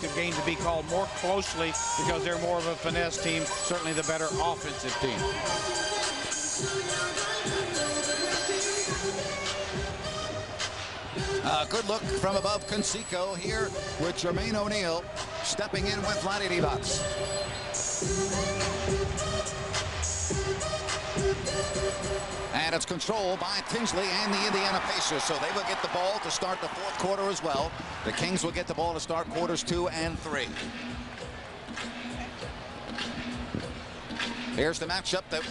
the game to be called more closely because they're more of a finesse team, certainly the better offensive team. Good look from above Conseco here with Jermaine O'Neal stepping in with Vlade Divac. And it's controlled by Tinsley and the Indiana Pacers, so they will get the ball to start the fourth quarter as well. The Kings will get the ball to start quarters 2 and 3. Here's the matchup that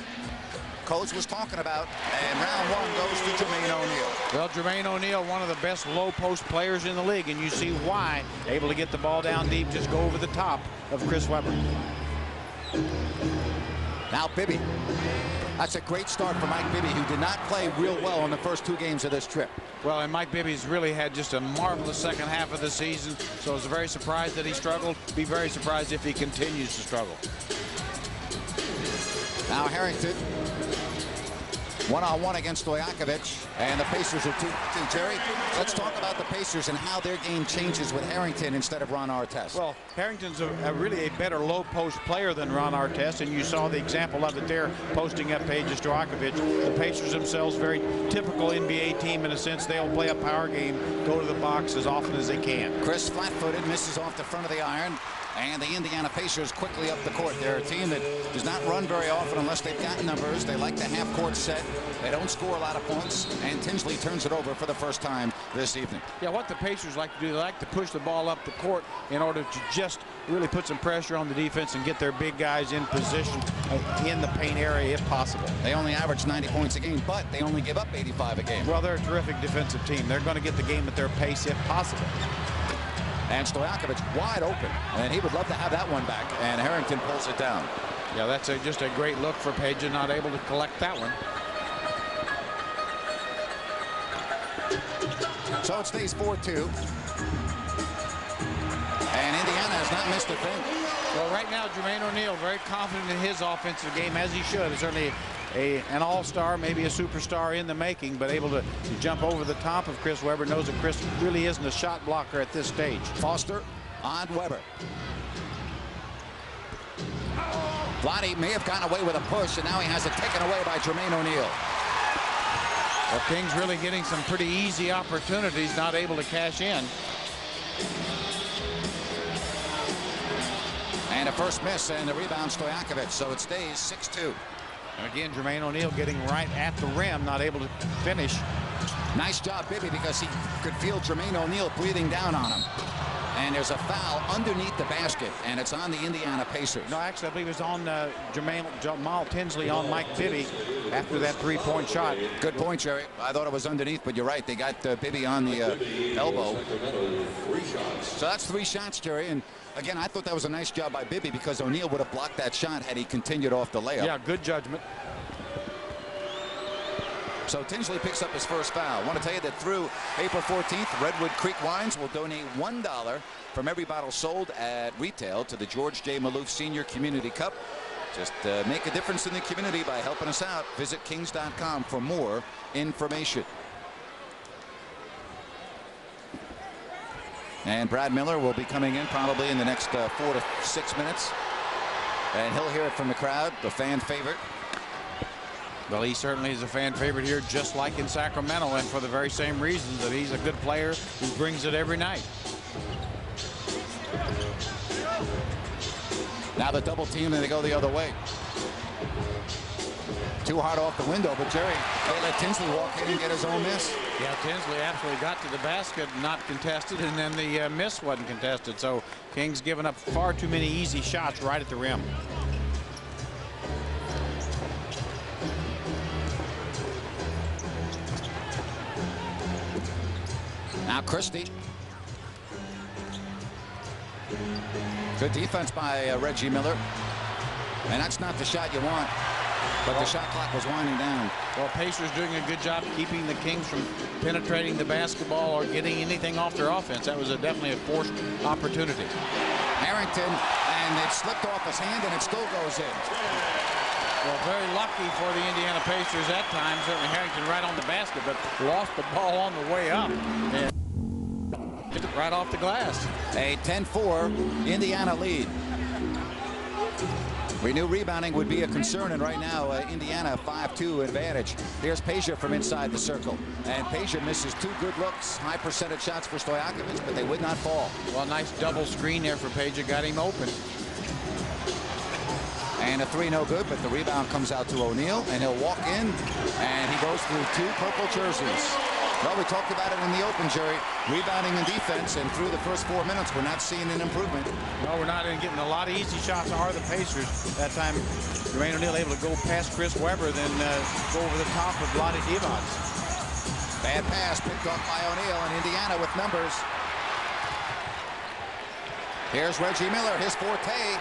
Coach was talking about, and round 1 goes to Jermaine O'Neal. Well, Jermaine O'Neal, one of the best low post players in the league, and you see why. Able to get the ball down deep, just go over the top of Chris Webber. Now Bibby. That's a great start for Mike Bibby, who did not play real well in the first 2 games of this trip. Well, and Mike Bibby's really had just a marvelous second half of the season, so I was very surprised that he struggled. Be very surprised if he continues to struggle. Now Harrington, one-on-one against Stojakovic, and the Pacers are 2-2. Jerry, let's talk about the Pacers and how their game changes with Harrington instead of Ron Artest. Well, Harrington's really a better low post player than Ron Artest, and you saw the example of it there, posting up Peja Stojakovic. The Pacers themselves, very typical NBA team in a sense. They'll play a power game, go to the box as often as they can. Chris flat-footed, misses off the front of the iron. And the Indiana Pacers quickly up the court. They're a team that does not run very often unless they've got numbers. They like the half-court set. They don't score a lot of points. And Tinsley turns it over for the first time this evening. Yeah, what the Pacers like to do, they like to push the ball up the court in order to just really put some pressure on the defense and get their big guys in position in the paint area if possible. They only average 90 points a game, but they only give up 85 a game. Well, they're a terrific defensive team. They're going to get the game at their pace if possible. And Stojakovic wide open, and he would love to have that one back, and Harrington pulls it down. Yeah, that's just a great look for Peja, not able to collect that one. So it stays 4-2. And Indiana has not missed a thing. Well, right now, Jermaine O'Neal very confident in his offensive game, as he should. He's certainly an all-star, maybe a superstar in the making, but able to jump over the top of Chris Webber. Knows that Chris really isn't a shot blocker at this stage. Foster on Webber. Vlade may have gotten away with a push, and now he has it taken away by Jermaine O'Neal. Well, Kings really getting some pretty easy opportunities, not able to cash in. And a first miss, and the rebound Stojakovic, so it stays 6-2. And again, Jermaine O'Neal getting right at the rim, not able to finish. Nice job, Bibby, because he could feel Jermaine O'Neal breathing down on him. And there's a foul underneath the basket, and it's on the Indiana Pacers. No, actually, I believe it was on Jamal Tinsley on Mike Bibby after that three-point shot. Good point, Jerry. I thought it was underneath, but you're right. They got Bibby on the elbow. So that's 3 shots, Jerry. And again, I thought that was a nice job by Bibby because O'Neal would have blocked that shot had he continued off the layup. Yeah, good judgment. So Tinsley picks up his first foul. I want to tell you that through April 14th, Redwood Creek Wines will donate $1 from every bottle sold at retail to the George J. Maloof Senior Community Cup. Just make a difference in the community by helping us out. Visit kings.com for more information. And Brad Miller will be coming in probably in the next 4 to 6 minutes. And he'll hear it from the crowd, the fan favorite. Well, he certainly is a fan favorite here, just like in Sacramento, and for the very same reasons that he's a good player who brings it every night. Now the double team, and they go the other way. Too hard off the window, but Jerry, they let Tinsley walk in and get his own miss. Yeah, Tinsley absolutely got to the basket, not contested, and then the miss wasn't contested. So Kings giving up far too many easy shots right at the rim. Now Christie. Good defense by Reggie Miller. And that's not the shot you want. But the shot clock was winding down. Well, Pacers doing a good job keeping the Kings from penetrating the basketball or getting anything off their offense. That was definitely a forced opportunity. Harrington, and it slipped off his hand, and it still goes in. Well, very lucky for the Indiana Pacers that time. Certainly Harrington right on the basket, but lost the ball on the way up. And right off the glass. A 10-4 Indiana lead. We knew rebounding would be a concern, and right now Indiana 5-2 advantage. Here's Peja from inside the circle, and Peja misses 2 good looks. High percentage shots for Stojakovic, but they would not fall. Well, nice double screen there for Peja, got him open. And a 3 no good, but the rebound comes out to O'Neal, and he'll walk in, and he goes through 2 purple jerseys. Well, we talked about it in the open, Jerry. Rebounding and defense, and through the first 4 minutes, we're not seeing an improvement. No, we're not getting a lot of easy shots, are the Pacers. That time, Jermaine O'Neal able to go past Chris Webber, then go over the top of Vlade Divac. Bad pass picked off by O'Neal, and Indiana with numbers. Here's Reggie Miller, his forte,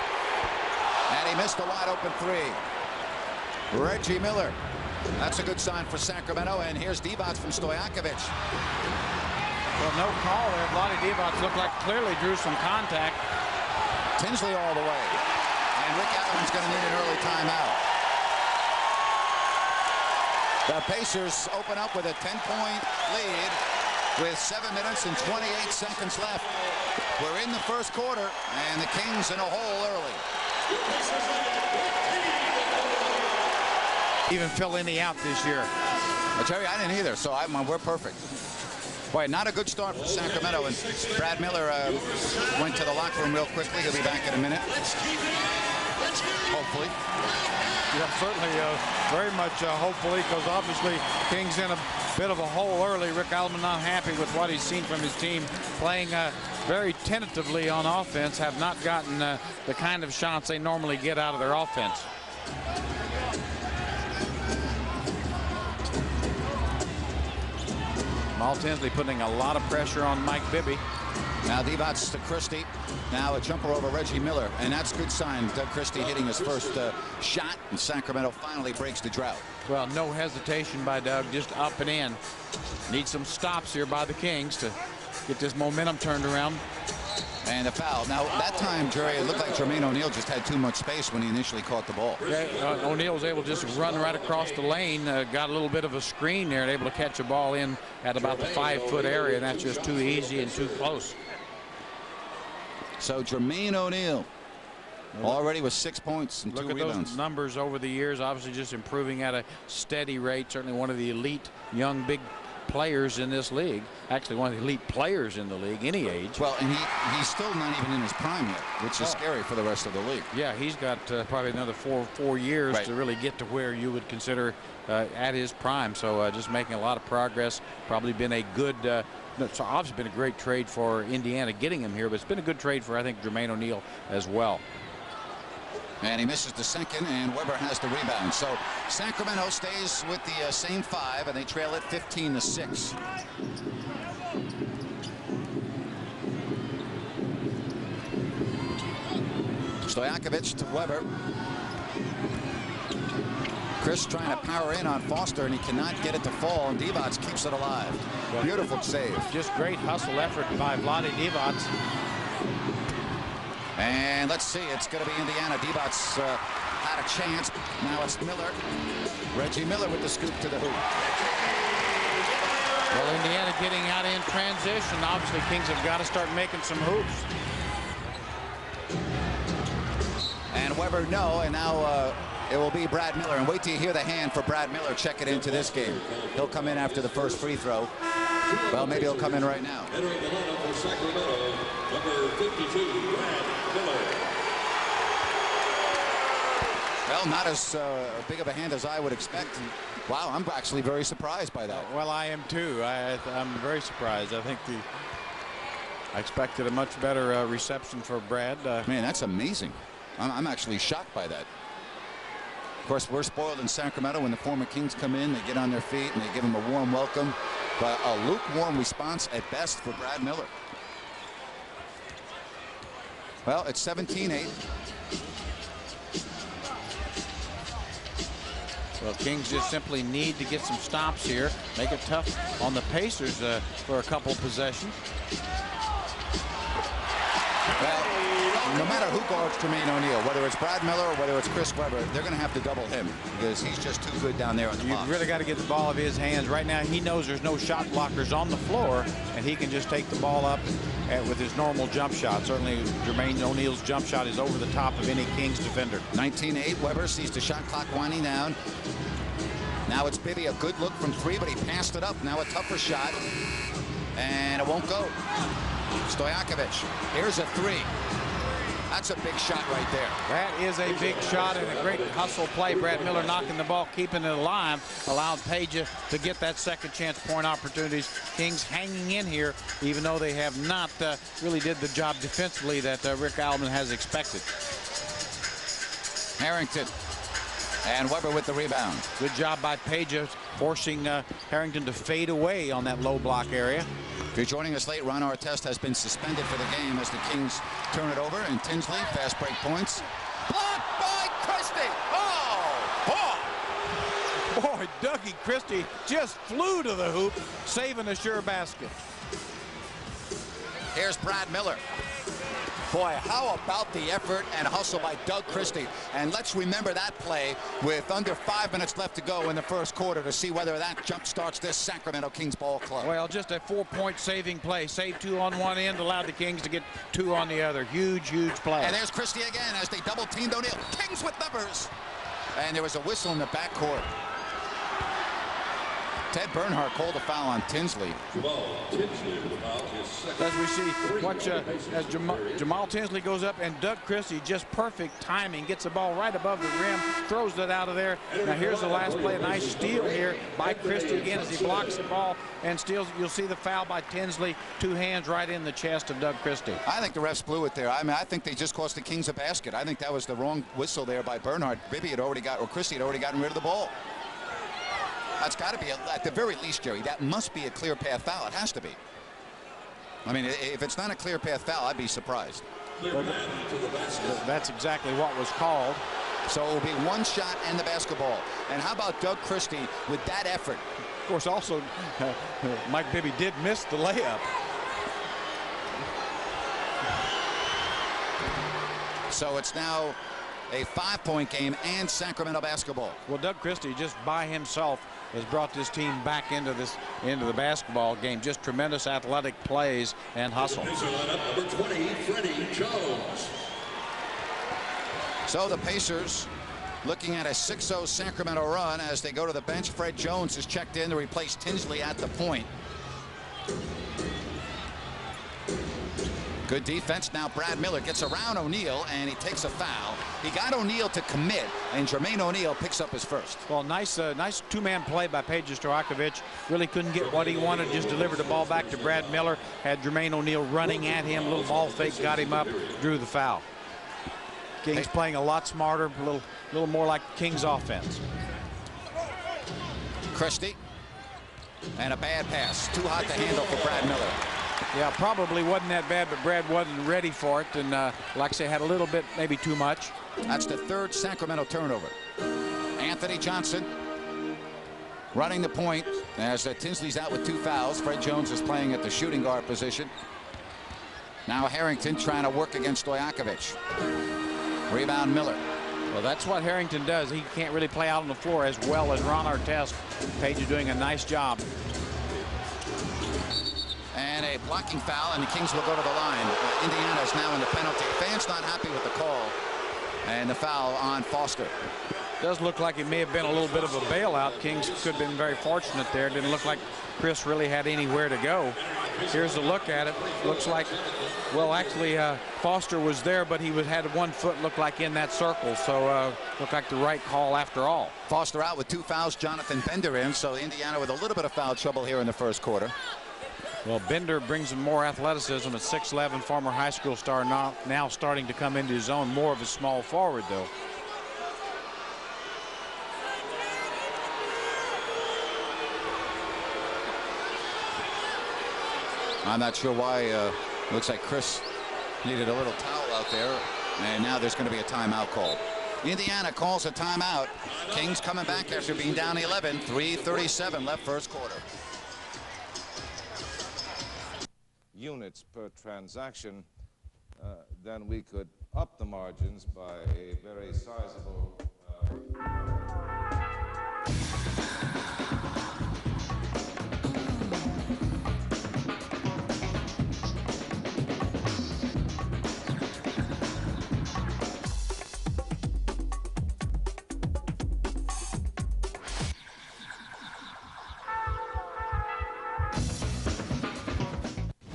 and he missed a wide open 3. Reggie Miller. That's a good sign for Sacramento, and here's Divac from Stojakovic. Well, no call there. Vlade Divac looked like clearly drew some contact. Tinsley all the way, and Rick Allen's going to need an early timeout. The Pacers open up with a 10-point lead with 7 minutes and 28 seconds left. We're in the first quarter, and the Kings in a hole early. Even fill any out this year. Jerry, I didn't either, so we're perfect. Boy, not a good start for Sacramento, and Brad Miller went to the locker room real quickly. He'll be back in a minute. Hopefully. Yeah, certainly, very much hopefully, because obviously Kings in a bit of a hole early. Rick Allen not happy with what he's seen from his team, playing very tentatively on offense, have not gotten the kind of shots they normally get out of their offense. Mal Tinsley putting a lot of pressure on Mike Bibby. Now Divac to Christie. Now a jumper over Reggie Miller, and that's a good sign. Doug Christie hitting his first shot, and Sacramento finally breaks the drought. Well, no hesitation by Doug, just up and in. Need some stops here by the Kings to get this momentum turned around. And a foul. Now, that time, Jerry, it looked like Jermaine O'Neal just had too much space when he initially caught the ball. Yeah, O'Neal was able to just run right across the lane, got a little bit of a screen there, and able to catch a ball in at about the 5-foot area, and that's just too easy and too close. So Jermaine O'Neal already with 6 points and 2 rebounds. Look at those numbers over the years, obviously just improving at a steady rate. Certainly one of the elite young big players in this league. Actually one of the elite players in the league, any age. Well, and he's still not even in his prime yet, which is scary for the rest of the league. Yeah, he's got probably another four years to really get to where you would consider at his prime. So just making a lot of progress. Probably been a good it's obviously been a great trade for Indiana getting him here, but it's been a good trade for, I think, Jermaine O'Neal as well. And he misses the second, and Webber has the rebound. So Sacramento stays with the same 5, and they trail it 15-6. Stojakovic to Webber. Chris trying to power in on Foster, and he cannot get it to fall, and Divac keeps it alive. Beautiful save. Just great hustle effort by Vlade Divac. And let's see, it's going to be Indiana. Divac had a chance. Now it's Miller. Reggie Miller with the scoop to the hoop. Well, Indiana getting out in transition. Obviously, Kings have got to start making some hoops. And Webber, no, and now it will be Brad Miller. And wait till you hear the hand for Brad Miller checking into this game. He'll come in after the first free throw. Well, maybe he'll come in right now. Entering the lineup for Sacramento, number 52, Brad Miller. Well, not as big of a hand as I would expect. Wow, I'm actually very surprised by that. Well, I am too. I'm very surprised. I think I expected a much better reception for Brad. Man, that's amazing. I'm actually shocked by that. Of course, we're spoiled in Sacramento when the former Kings come in. They get on their feet and they give them a warm welcome. But a lukewarm response at best for Brad Miller. Well, it's 17-8. Well, Kings just simply need to get some stops here. Make it tough on the Pacers for a couple possessions. Well, no matter who guards Jermaine O'Neal, whether it's Brad Miller or whether it's Chris Webber, they're going to have to double him because he's just too good down there in the box. You really got to get the ball out of his hands. Right now, he knows there's no shot blockers on the floor, and he can just take the ball up with his normal jump shot. Certainly, Jermaine O'Neal's jump shot is over the top of any Kings defender. 19-8, Webber sees the shot clock winding down. Now it's Bibby, a good look from 3, but he passed it up. Now a tougher shot, and it won't go. Stojakovic, here's a 3. That's a big shot right there. That is a big shot and a great hustle play. Brad Miller knocking the ball, keeping it alive, allowed Page to get that second chance point opportunities. Kings hanging in here, even though they have not really did the job defensively that Rick Alman has expected. Harrington. And Webber with the rebound. Good job by Page, forcing Harrington to fade away on that low block area. If you're joining us late, Ron Artest has been suspended for the game as the Kings turn it over. And Tinsley, fast break points. Blocked by Christie. Oh, boy, Dougie Christie just flew to the hoop, saving a sure basket. Here's Brad Miller. Boy, how about the effort and hustle by Doug Christie? And let's remember that play with under 5 minutes left to go in the first quarter to see whether that jump starts this Sacramento Kings ball club. Well, just a 4-point saving play. Saved 2 on one end, allowed the Kings to get 2 on the other. Huge, huge play. And there's Christie again as they double-teamed O'Neal. Kings with numbers. And there was a whistle in the backcourt. Ted Bernhardt called a foul on Tinsley. As we see, watch as Jamal Tinsley goes up and Doug Christie, just perfect timing, gets the ball right above the rim, throws it out of there. Now here's the last play, a nice steal here by Christie again as he blocks the ball and steals. You'll see the foul by Tinsley, 2 hands right in the chest of Doug Christie. I think the refs blew it there. I mean, I think they just cost the Kings a basket. I think that was the wrong whistle there by Bernhardt. Bibby had already got, or Christie had already gotten rid of the ball. That's got to be, at the very least, Jerry, that must be a clear path foul. It has to be. I mean, if it's not a clear path foul, I'd be surprised. That's exactly what was called. So it will be 1 shot and the basketball. And how about Doug Christie with that effort? Of course, also, Mike Bibby did miss the layup. So it's now a 5-point game and Sacramento basketball. Well, Doug Christie just by himself has brought this team back into the basketball game. Just tremendous athletic plays and hustle. Number 20, Freddie Jones. So the Pacers looking at a 6-0 Sacramento run as they go to the bench. Fred Jones is checked in to replace Tinsley at the point. Good defense. Now Brad Miller gets around O'Neal and he takes a foul. He got O'Neal to commit, and Jermaine O'Neal picks up his first. Well, nice 2-man play by Page Stojakovic. Really couldn't get what he wanted. Just delivered the ball back to Brad Miller. Had Jermaine O'Neal running at him. Little ball fake, got him up, drew the foul. Kings playing a lot smarter, a little more like Kings offense. Christie, and a bad pass. Too hot to handle for Brad Miller. Yeah, probably wasn't that bad, but Brad wasn't ready for it, and like I say, had a little bit, maybe too much. That's the 3rd Sacramento turnover. Anthony Johnson running the point as Tinsley's out with 2 fouls. Fred Jones is playing at the shooting guard position. Now Harrington trying to work against Stojakovic. Rebound Miller. Well, that's what Harrington does. He can't really play out on the floor as well as Ron Artest. Page is doing a nice job. And a blocking foul, and the Kings will go to the line. Indiana is now in the penalty. Fans not happy with the call. And the foul on Foster. Does look like it may have been a little bit of a bailout. Kings could have been very fortunate there. Didn't look like Chris really had anywhere to go. Here's a look at it. Looks like, well, actually, Foster was there, but he had 1 foot, looked like, in that circle. So looked like the right call after all. Foster out with 2 fouls. Jonathan Bender in. So Indiana with a little bit of foul trouble here in the first quarter. Well, Bender brings him more athleticism. At 6'11", former high school star, now starting to come into his own. More of a small forward, though. I'm not sure why. Looks like Chris needed a little towel out there. And now there's going to be a timeout call. Indiana calls a timeout. Kings coming back after being down 11. 3:37 left first quarter. Units per transaction. then we could up the margins by a very sizable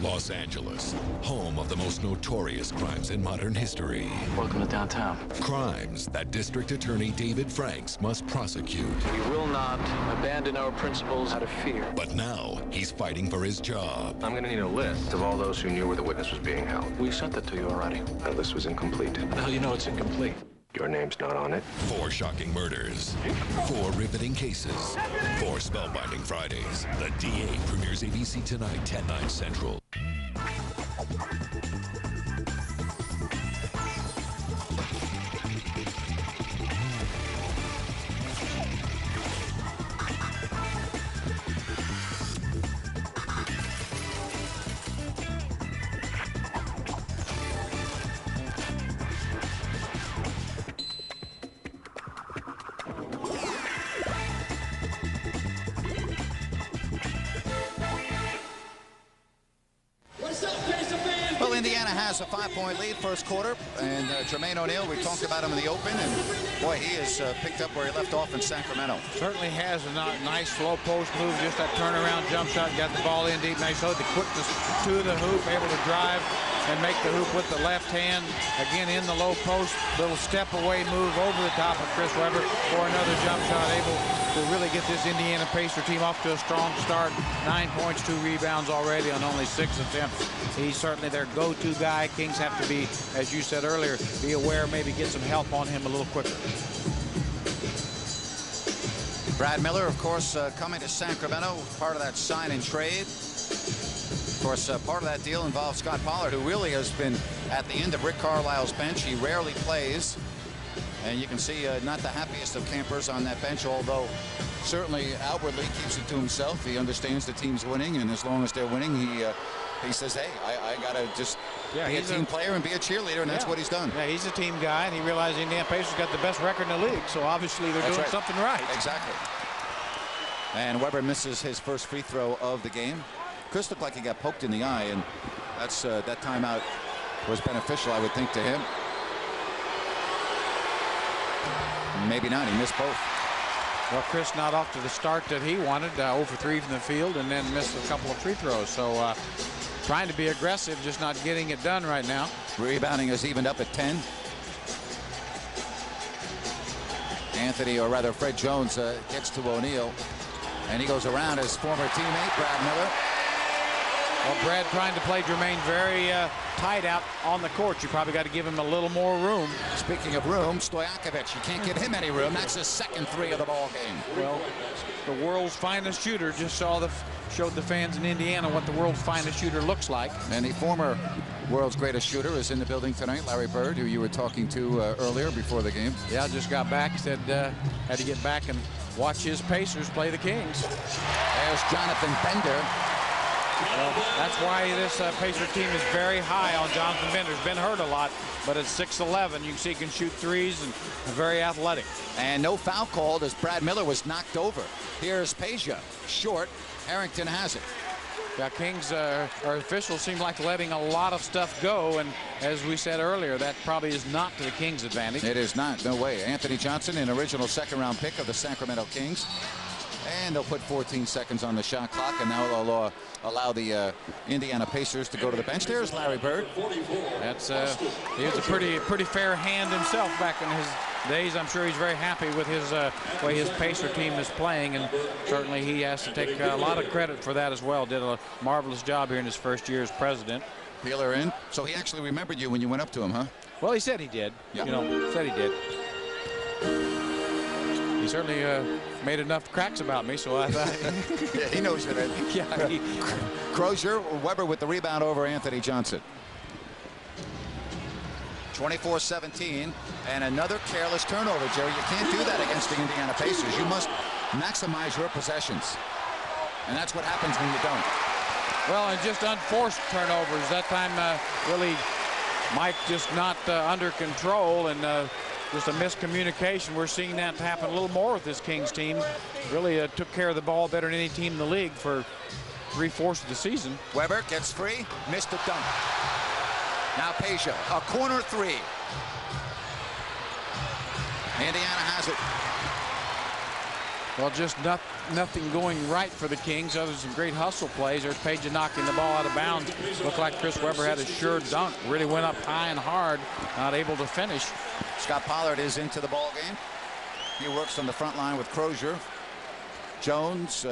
Los Angeles, home of the most notorious crimes in modern history. Welcome to downtown. Crimes that District Attorney David Franks must prosecute. We will not abandon our principles out of fear. But now, he's fighting for his job. I'm going to need a list of all those who knew where the witness was being held. We sent that to you already. That list was incomplete. How the hell you know it's incomplete? Your name's not on it. 4 shocking murders. 4 riveting cases. 4 spellbinding Fridays. The DA premieres ABC tonight, 10/9 Central. Well, Indiana has a 5-point lead first quarter, and Jermaine O'Neal, we talked about him in the open, and boy, he has picked up where he left off in Sacramento. Certainly has a nice slow post move, just that turnaround jump shot, got the ball in deep. Nice showed the quickness to the hoop, able to drive and make the hoop with the left hand. Again, in the low post, little step away move over the top of Chris Webber for another jump shot, able to really get this Indiana Pacer team off to a strong start. 9 points, 2 rebounds already on only 6 attempts. He's certainly their go-to guy. Kings have to be, as you said earlier, be aware, maybe get some help on him a little quicker. Brad Miller, of course, coming to Sacramento, part of that sign and trade. Of course, part of that deal involves Scott Pollard, who really has been at the end of Rick Carlisle's bench. He rarely plays. And you can see not the happiest of campers on that bench, although certainly outwardly keeps it to himself. He understands the team's winning, and as long as they're winning, he says, hey, I got to just be a team player and be a cheerleader, and that's what he's done. Yeah, he's a team guy, and he realized Indiana Pacers got the best record in the league, so obviously they're doing something right. Exactly. And Webber misses his first free throw of the game. Chris looked like he got poked in the eye, and that's that timeout was beneficial, I would think, to him. Maybe not. He missed both. Well, Chris not off to the start that he wanted, 0 for 3 from the field, and then missed a couple of free throws. So trying to be aggressive, just not getting it done right now. Rebounding is evened up at 10. Anthony, or rather Fred Jones, gets to O'Neal, and he goes around his former teammate, Brad Miller. Well, Brad trying to play Jermaine very tight out on the court. You probably got to give him a little more room. Speaking of room, Stojakovic, you can't give him any room. That's his second 3 of the ball game. Well, the world's finest shooter just showed the fans in Indiana what the world's finest shooter looks like. And the former world's greatest shooter is in the building tonight, Larry Bird, who you were talking to earlier before the game. Yeah, just got back. Said had to get back and watch his Pacers play the Kings. There's Jonathan Bender. Well, that's why this Pacer team is very high on Jonathan Bender. He's been hurt a lot, but at 6'11", you can see he can shoot threes and very athletic. And no foul called as Brad Miller was knocked over. Here's Peja, short. Harrington has it. Yeah, Kings, our officials seem like letting a lot of stuff go, and as we said earlier, that probably is not to the Kings' advantage. It is not, no way. Anthony Johnson, an original second-round pick of the Sacramento Kings. And they'll put 14 seconds on the shot clock, and now they'll allow the Indiana Pacers to go to the bench. There's Larry Bird. That's he was a pretty fair hand himself back in his days. I'm sure he's very happy with his way his Pacer team is playing, and certainly he has to take a lot of credit for that as well. Did a marvelous job here in his first year as president. Peeler in. So he actually remembered you when you went up to him, huh? Well, he said he did. Yeah. You know, said he did. He certainly made enough cracks about me, so I thought. Yeah, he knows it. Yeah. Crozier, Webber with the rebound over Anthony Johnson. 24-17, and another careless turnover, Jerry. You can't do that against the Indiana Pacers. You must maximize your possessions, and that's what happens when you don't. Well, and just unforced turnovers. That time really Mike just not under control, and just a miscommunication. We're seeing that happen a little more with this Kings team. Really took care of the ball better than any team in the league for 3/4 of the season. Weber gets free, missed a dunk. Now Peja, a corner three. Indiana has it. Well, just nothing going right for the Kings other than some great hustle plays. There's Peja knocking the ball out of bounds. Looked like Chris Webber had a sure dunk. Really went up high and hard, not able to finish. Scott Pollard is into the ball game. He works on the front line with Crozier. Jones,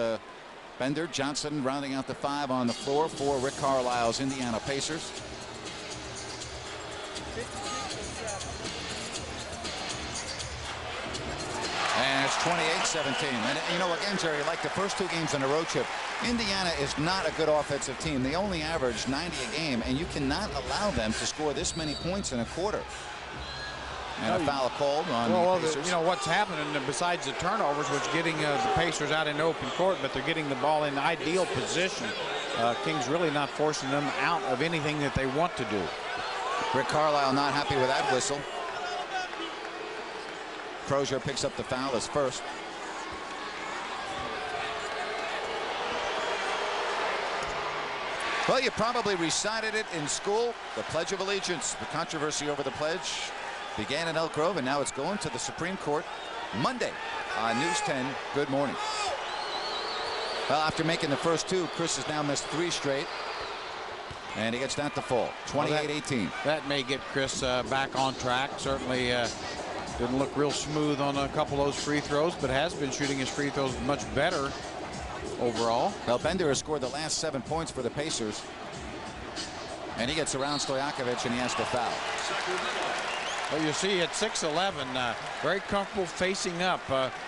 Bender, Johnson rounding out the 5 on the floor for Rick Carlisle's Indiana Pacers. And it's 28-17. And you know, again, Jerry, like the first 2 games on the road trip, Indiana is not a good offensive team. They only average 90 a game, and you cannot allow them to score this many points in a quarter. And a foul called on the Pacers. You know what's happening besides the turnovers, which getting the Pacers out in open court, but they're getting the ball in ideal position. Kings really not forcing them out of anything that they want to do. Rick Carlisle not happy with that whistle. Crozier picks up the foul as first. Well, you probably recited it in school. The Pledge of Allegiance. The controversy over the pledge began in Elk Grove, and now it's going to the Supreme Court Monday on News 10. Good morning. Well, after making the first 2, Chris has now missed 3 straight. And he gets that to fall. 28-18. That may get Chris back on track. Certainly didn't look real smooth on a couple of those free throws, but has been shooting his free throws much better overall. Well, Bender has scored the last 7 points for the Pacers. And he gets around Stojakovic, and he has to foul. Well, you see at 6'11", very comfortable facing up.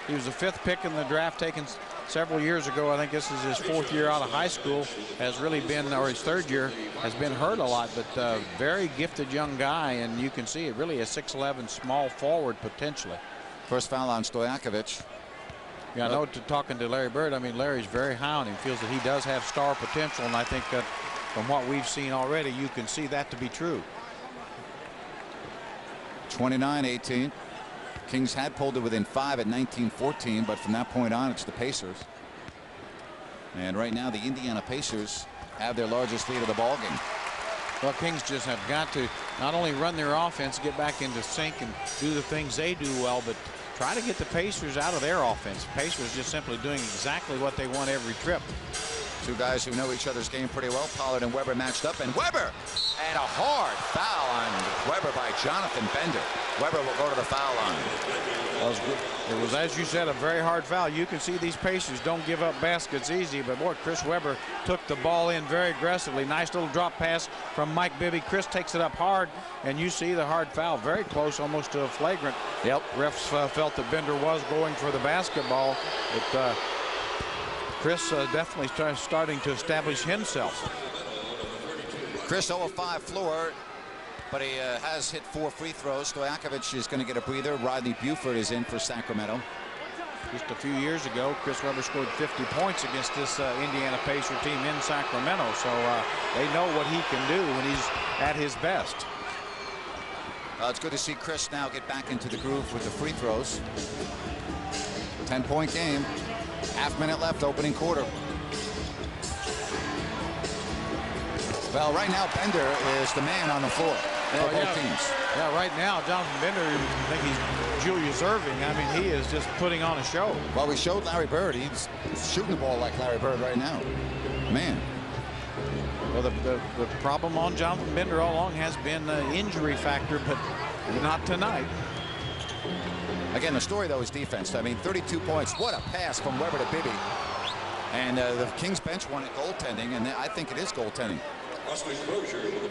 He was the 5th pick in the draft, taken several years ago. I think this is his 4th year out of high school. Has really been, or his 3rd year, has been hurt a lot, but very gifted young guy, and you can see it really a 6'11" small forward potentially. First foul on Stojakovic. Yeah, I know, talking to Larry Bird, I mean, Larry's very high on him, feels that he does have star potential, and I think that from what we've seen already, you can see that to be true. 29-18. Kings had pulled it within 5 at 19-14, but from that point on, it's the Pacers. And right now, the Indiana Pacers have their largest lead of the ball game. Well, Kings just have got to not only run their offense, get back into sync and do the things they do well, but try to get the Pacers out of their offense. Pacers just simply doing exactly what they want every trip. 2 guys who know each other's game pretty well. Pollard and Weber matched up, and Weber, and a hard foul on Weber by Jonathan Bender. Weber will go to the foul line. That was good. It was, as you said, a very hard foul. You can see these Pacers don't give up baskets easy, but boy, Chris Weber took the ball in very aggressively. Nice little drop pass from Mike Bibby. Chris takes it up hard, and you see the hard foul, very close, almost to a flagrant. Yep. Refs felt that Bender was going for the basketball, but Chris definitely starting to establish himself. Chris 0 of 5 floor, but he has hit 4 free throws. Stojakovic is going to get a breather. Rodney Buford is in for Sacramento. Just a few years ago, Chris Webber scored 50 points against this Indiana Pacer team in Sacramento, so they know what he can do when he's at his best. It's good to see Chris now get back into the groove with the free throws. 10-point game. Half-minute left, opening quarter. Well, right now, Bender is the man on the floor for both teams. Yeah, right now, Jonathan Bender, I think he's Julius Erving. I mean, he is just putting on a show. Well, we showed Larry Bird. He's shooting the ball like Larry Bird right now. Man. Well, the problem on Jonathan Bender all along has been the injury factor, but not tonight. Again, the story, though, is defense. I mean, 32 points. What a pass from Weber to Bibby. And the Kings bench wanted goaltending, and I think it is goaltending.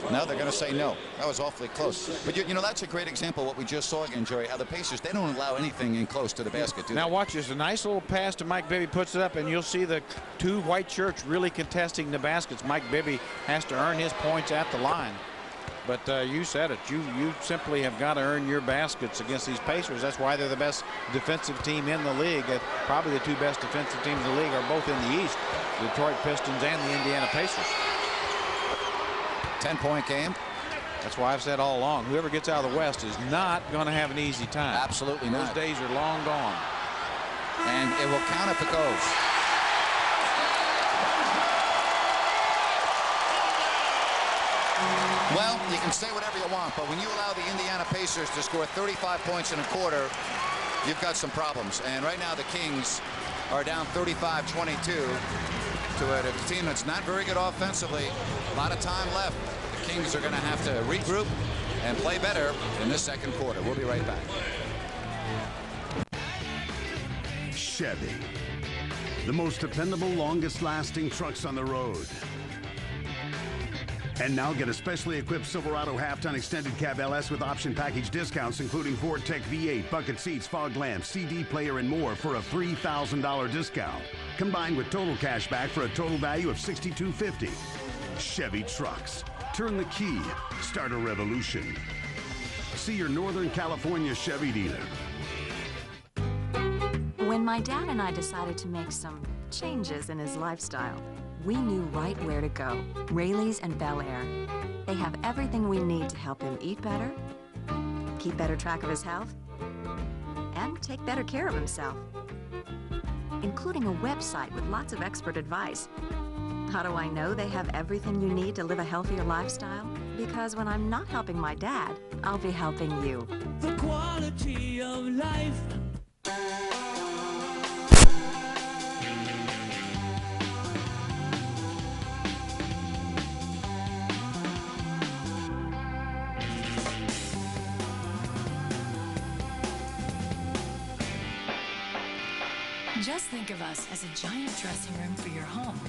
Now they're going to say no. That was awfully close. But, you know, that's a great example of what we just saw again, Jerry, how the Pacers, they don't allow anything in close to the basket, do they? Now watch this. A nice little pass to Mike Bibby, puts it up, and you'll see the 2 white shirts really contesting the baskets. Mike Bibby has to earn his points at the line. But you said it. You simply have got to earn your baskets against these Pacers. That's why they're the best defensive team in the league. Probably the 2 best defensive teams in the league are both in the East, the Detroit Pistons and the Indiana Pacers. 10-point game. That's why I've said all along, whoever gets out of the West is not going to have an easy time. Absolutely not. Those days are long gone. And it will count if it goes. Well, you can say whatever you want, but when you allow the Indiana Pacers to score 35 points in a quarter, you've got some problems. And right now the Kings are down 35-22 to a team that's not very good offensively. A lot of time left. The Kings are going to have to regroup and play better in this second quarter. We'll be right back. Chevy, the most dependable, longest-lasting trucks on the road. And now get a specially equipped Silverado half-ton extended cab LS with option package discounts, including Ford Tech V8, bucket seats, fog lamps, CD player, and more for a $3,000 discount, combined with total cash back for a total value of $6,250. Chevy trucks. Turn the key. Start a revolution. See your Northern California Chevy dealer. When my dad and I decided to make some changes in his lifestyle, we knew right where to go. Raley's and Bel Air. They have everything we need to help him eat better, keep better track of his health, and take better care of himself, including a website with lots of expert advice. How do I know they have everything you need to live a healthier lifestyle? Because when I'm not helping my dad, I'll be helping you. The quality of life. Just think of us as a giant dressing room for your home.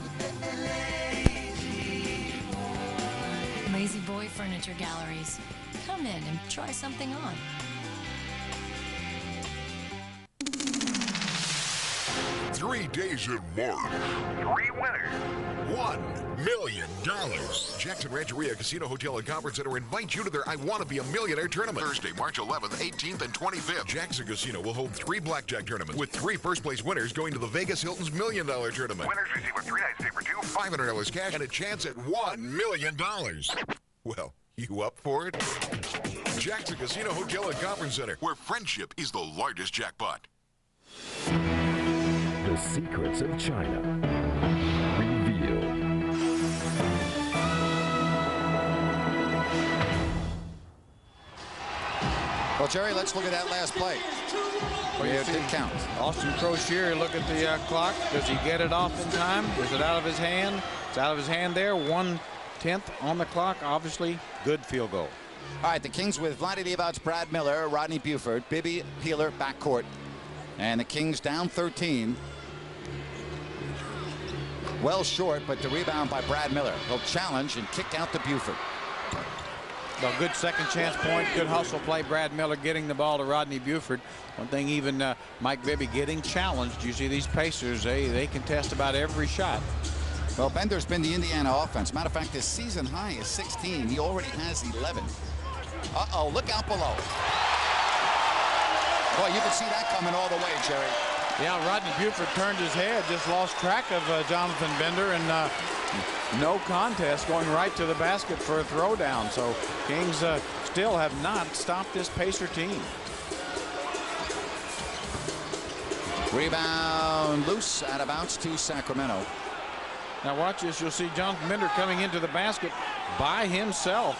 Lazy Boy Furniture Galleries. Come in and try something on. Three days of March. 3 winners. $1 million. Jackson Rancheria Casino Hotel and Conference Center invites you to their I Want to Be a Millionaire tournament. Thursday, March 11th, 18th, and 25th. Jackson Casino will hold 3 blackjack tournaments with 3 first-place winners going to the Vegas Hilton's $1 Million tournament. Winners receive a 3-night stay for 2, $500 cash, and a chance at $1 million. Well, you up for it? Jackson Casino Hotel and Conference Center, where friendship is the largest jackpot. The Secrets of China. Revealed. Well, Jerry, let's look at that last play. It did count. Austin Crocier, look at the clock. Does he get it off in time? Is it out of his hand? It's out of his hand there. 1/10 on the clock. Obviously, good field goal. All right, the Kings with Vlade Divac, Brad Miller, Rodney Buford, Bibby Peeler backcourt. And the Kings down 13. Well short, but the rebound by Brad Miller. He'll challenge and kick out to Buford. A good second chance point. Good hustle play. Brad Miller getting the ball to Rodney Buford. One thing, even Mike Bibby getting challenged. You see these Pacers, they contest about every shot. Well, Bender's been the Indiana offense. Matter of fact, his season high is 16. He already has 11. Uh-oh, look out below. Boy, you can see that coming all the way, Jerry. Yeah, Rodney Buford turned his head, just lost track of Jonathan Bender, and no contest, going right to the basket for a throwdown. So Kings still have not stopped this Pacer team. Rebound loose, out of bounds to Sacramento. Now watch this. You'll see Jonathan Bender coming into the basket by himself.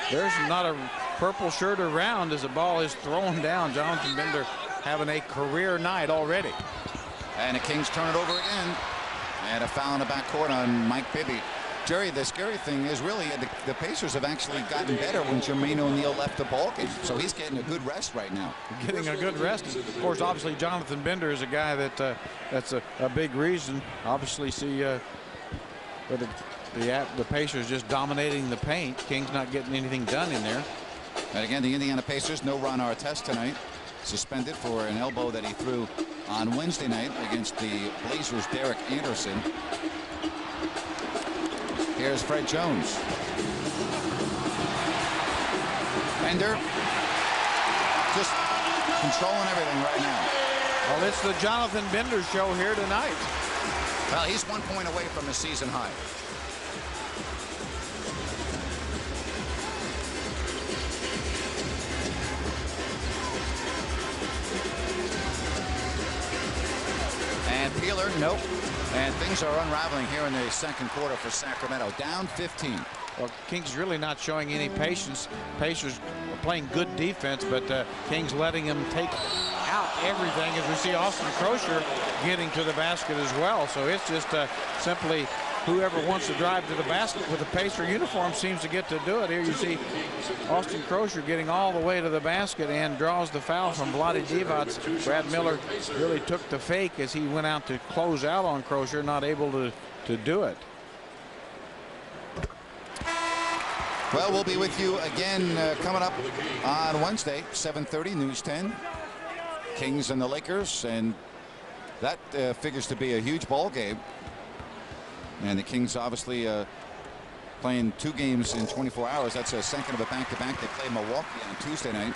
There's not a purple shirt around as the ball is thrown down. Jonathan Bender having a career night already. And the Kings turn it over again. And a foul in the backcourt on Mike Bibby. Jerry, the scary thing is really the Pacers have actually gotten better when Jermaine O'Neal left the ballgame. So he's getting a good rest right now. Getting a good rest. Of course, obviously, Jonathan Bender is a guy that that's a big reason. Obviously, see the Pacers just dominating the paint. Kings not getting anything done in there. And again, the Indiana Pacers, no Ron Artest tonight. Suspended for an elbow that he threw on Wednesday night against the Blazers' Derek Anderson. Here's Fred Jones. Bender just controlling everything right now. Well, it's the Jonathan Bender show here tonight. Well, he's 1 point away from his season high. Miller, nope. And things are unraveling here in the second quarter for Sacramento. Down 15. Well, Kings really not showing any patience. Pacers are playing good defense, but Kings letting them take out everything as we see Austin Crosher getting to the basket as well. So it's just simply whoever wants to drive to the basket with a Pacer uniform seems to get to do it. Here you see Austin Crosher getting all the way to the basket and draws the foul from Vlade Divac. Brad Miller really took the fake as he went out to close out on Crosher, not able to do it. Well, we'll be with you again coming up on Wednesday, 7:30, News 10. Kings and the Lakers, and that figures to be a huge ball game. And the Kings obviously playing 2 games in 24 hours. That's a second of a back-to-back. They play Milwaukee on Tuesday night.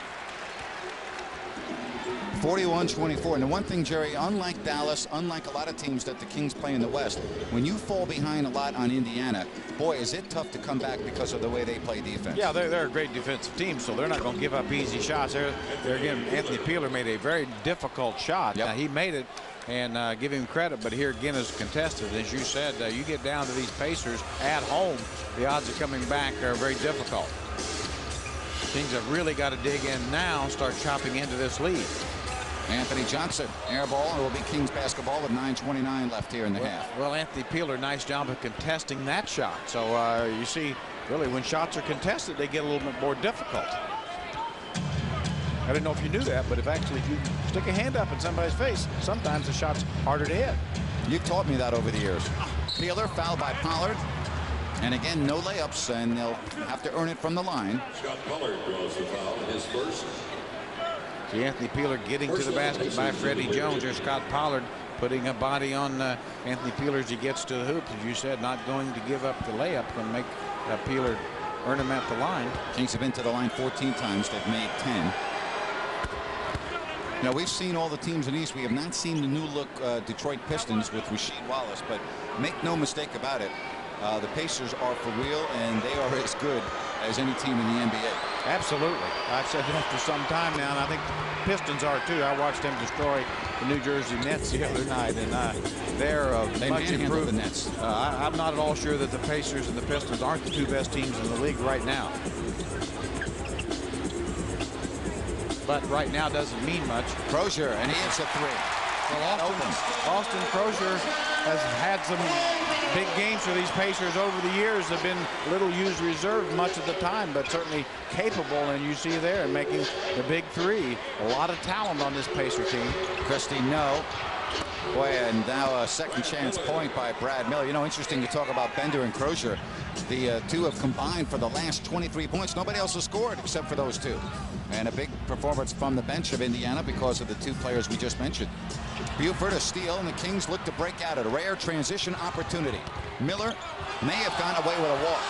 41-24. And the one thing, Jerry, unlike Dallas, unlike a lot of teams that the Kings play in the West, when you fall behind a lot on Indiana, boy, is it tough to come back because of the way they play defense. Yeah, they're a great defensive team, so they're not going to give up easy shots. They're again, Anthony Peeler made a very difficult shot. Yep. Now, he made it, and give him credit, but here again is contested. As you said, you get down to these Pacers at home, the odds of coming back are very difficult. Kings have really got to dig in now, start chopping into this lead. Anthony Johnson, air ball. It will be Kings basketball with 9:29 left here in the half. Well, Anthony Peeler, nice job of contesting that shot. So you see, really, when shots are contested, they get a little bit more difficult. I didn't know if you knew that, but if you stick a hand up in somebody's face, sometimes the shot's harder to hit. You've taught me that over the years. Peeler fouled by Pollard. And again, no layups, and they'll have to earn it from the line. Scott Pollard draws the foul, his first. See Anthony Peeler getting to the basket by Freddie Jones. There's Scott Pollard putting a body on Anthony Peeler as he gets to the hoop. As you said, not going to give up the layup, going to make Peeler earn him at the line. Kings have been to the line 14 times. They've made 10. Now, we've seen all the teams in the East. We have not seen the new look Detroit Pistons with Rasheed Wallace, but make no mistake about it. The Pacers are for real, and they are as good as any team in the NBA. Absolutely. I've said that for some time now, and I think the Pistons are too. I watched them destroy the New Jersey Nets the other night, and they're much improved. The Nets. I'm not at all sure that the Pacers and the Pistons aren't the 2 best teams in the league right now. But right now doesn't mean much. Crosher, and he hits a 3. Well, Austin Crosher has had some big games for these Pacers over the years. Have been little used reserve much of the time, but certainly capable, and you see there making the big 3. A lot of talent on this Pacer team. Christie, no. Boy, and now a second chance point by Brad Miller. You know, interesting to talk about Bender and Crosher. The 2 have combined for the last 23 points. Nobody else has scored except for those 2. And a big performance from the bench of Indiana because of the 2 players we just mentioned. Buford a steal, and the Kings look to break out a rare transition opportunity. Miller may have gone away with a walk.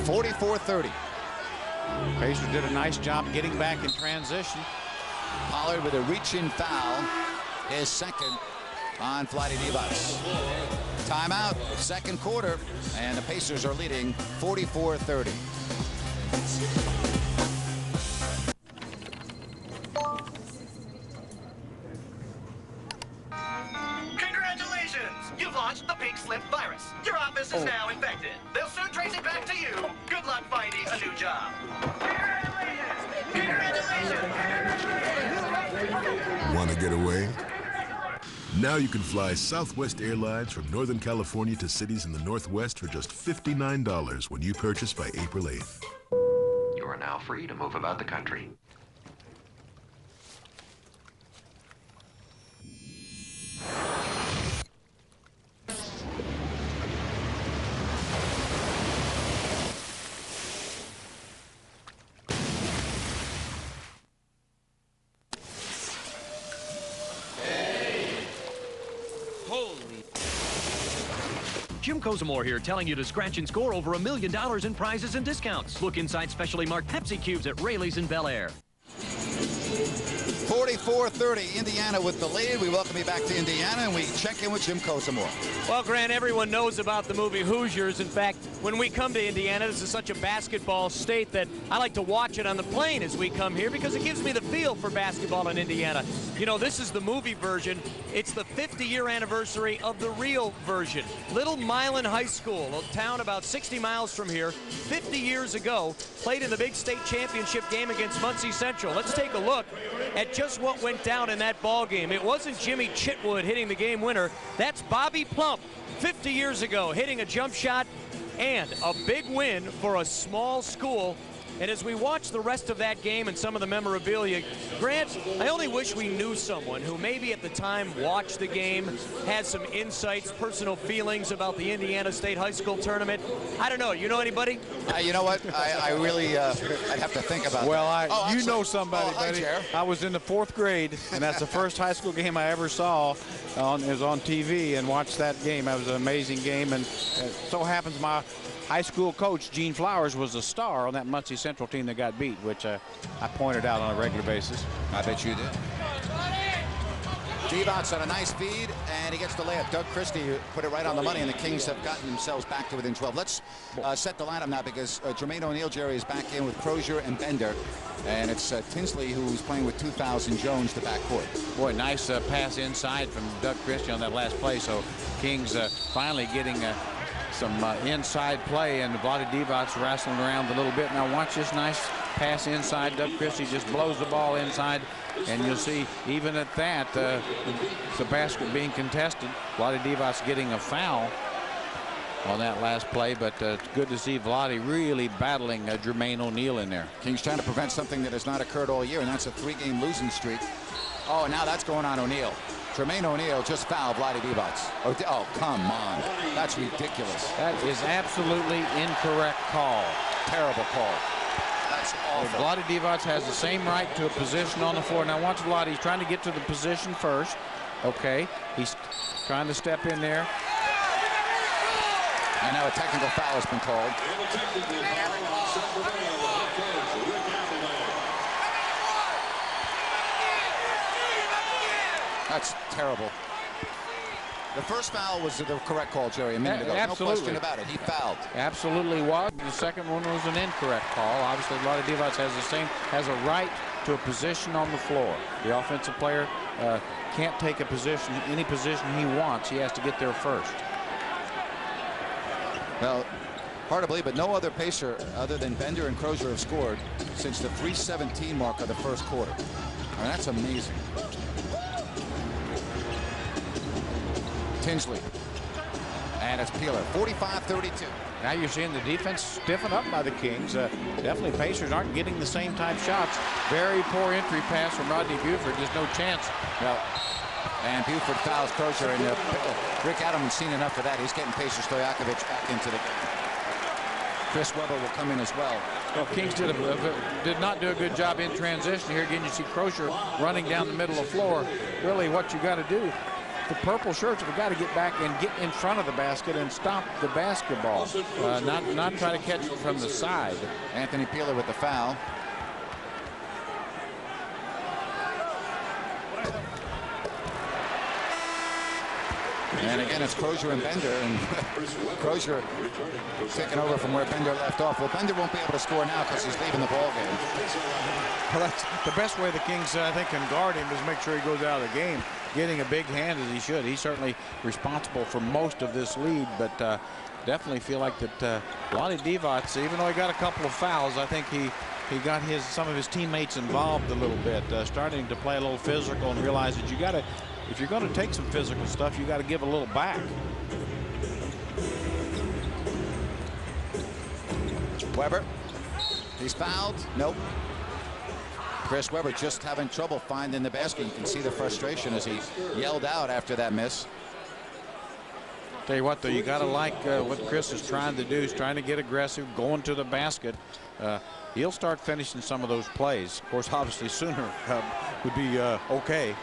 44-30. Pacers did a nice job getting back in transition. Pollard with a reach-in foul, his second on Vlade Divac. Timeout, second quarter, and the Pacers are leading 44-30. Congratulations! You've launched the pink slip virus. Your office is now infected. They'll soon trace it back to you. Good luck finding a new job. Congratulations! Want to get away? Now you can fly Southwest Airlines from Northern California to cities in the Northwest for just $59 when you purchase by April 8th. You are now free to move about the country. Jim Kozimor here, telling you to scratch and score over $1 million in prizes and discounts. Look inside specially marked Pepsi Cubes at Rayleigh's in Bel Air. 44-30, Indiana with the lead. We welcome you back to Indiana, and we check in with Jim Kozimor. Well, Grant, everyone knows about the movie Hoosiers. In fact, when we come to Indiana, this is such a basketball state that I like to watch it on the plane as we come here because it gives me the feel for basketball in Indiana. You know, this is the movie version. It's the 50-year anniversary of the real version. Little Milan High School, a town about 60 miles from here, 50 years ago, played in the big state championship game against Muncie Central. Let's take a look at just what went down in that ball game. It wasn't Jimmy Chitwood hitting the game winner. That's Bobby Plump, 50 years ago, hitting a jump shot, and a big win for a small school. And as we watch the rest of that game and some of the memorabilia, Grant, I only wish we knew someone who maybe at the time watched the game, had some insights, personal feelings about the Indiana State High School tournament. I don't know. You know anybody? You know what? I really, I'd have to think about that. You know somebody, buddy. Chair. I was in the 4th grade, and that's the first high school game I ever saw. It was on TV and watched that game. That was an amazing game, and it so happens my high school coach, Gene Flowers, was a star on that Muncie Central team that got beat, which I pointed out on a regular basis. I bet you did. Divac on a nice feed, and he gets the layup. Doug Christie put it right on the money, and the Kings have gotten themselves back to within 12. Let's set the lineup now because Jermaine O'Neal, Jerry, is back in with Crozier and Bender, and it's Tinsley who's playing with 2000 Jones, the backcourt. Boy, nice pass inside from Doug Christie on that last play, so Kings finally getting some inside play, and Vlade Divac wrestling around a little bit. Now watch this nice pass inside. Doug Christie just blows the ball inside, and you'll see even at that the basket being contested. Vlade Divac getting a foul on that last play, but it's good to see Vlade really battling Jermaine O'Neal in there. Kings trying to prevent something that has not occurred all year, and that's a 3-game losing streak. Oh, now that's going on O'Neal. Jermaine O'Neal just fouled Vlade Divac. Oh, come on. That's ridiculous. That is absolutely incorrect call. Terrible call. That's awful. Vlade Divac has the same right to a position on the floor. Now watch Vlade. He's trying to get to the position first. Okay. He's trying to step in there. And now a technical foul has been called. That's terrible. The first foul was the correct call, Jerry, a minute ago. Absolutely. No question about it. He fouled. Absolutely was. The second one was an incorrect call. Obviously, Vlade Divac has a right to a position on the floor. The offensive player can't take a position, any position he wants. He has to get there first. Well, hard to believe, but no other Pacer other than Bender and Crozier have scored since the 3:17 mark of the first quarter. I mean, that's amazing. Tinsley. And it's Peeler. 45-32. Now you're seeing the defense stiffen up by the Kings. Definitely Pacers aren't getting the same type shots. Very poor entry pass from Rodney Buford. There's no chance. No. And Buford fouls Crozier, and Rick Adams has seen enough of that. He's getting Pacer Stojakovic back into the game. Chris Webber will come in as well. Well, Kings did not do a good job in transition here. Again, you see Crozier running down the middle of the floor. Really, what you got to do, the purple shirts have got to get back and get in front of the basket and stop the basketball, not try to catch it from the side. Anthony Peeler with the foul. And again, it's Crozier and Bender, and Crozier taking over from where Bender left off. Well, Bender won't be able to score now because he's leaving the ball game. Well, that's the best way the Kings, I think, can guard him is make sure he goes out of the game, getting a big hand as he should. He's certainly responsible for most of this lead, but definitely feel like that Vlade Divac, even though he got a couple of fouls, I think he got some of his teammates involved a little bit, starting to play a little physical and realize that you got to, if you're going to take some physical stuff, you got to give a little back. Webber, he's fouled. Nope. Chris Webber just having trouble finding the basket. You can see the frustration as he yelled out after that miss. Tell you what, though, you got to like what Chris is trying to do. He's trying to get aggressive, going to the basket. He'll start finishing some of those plays. Of course, obviously, sooner would be okay.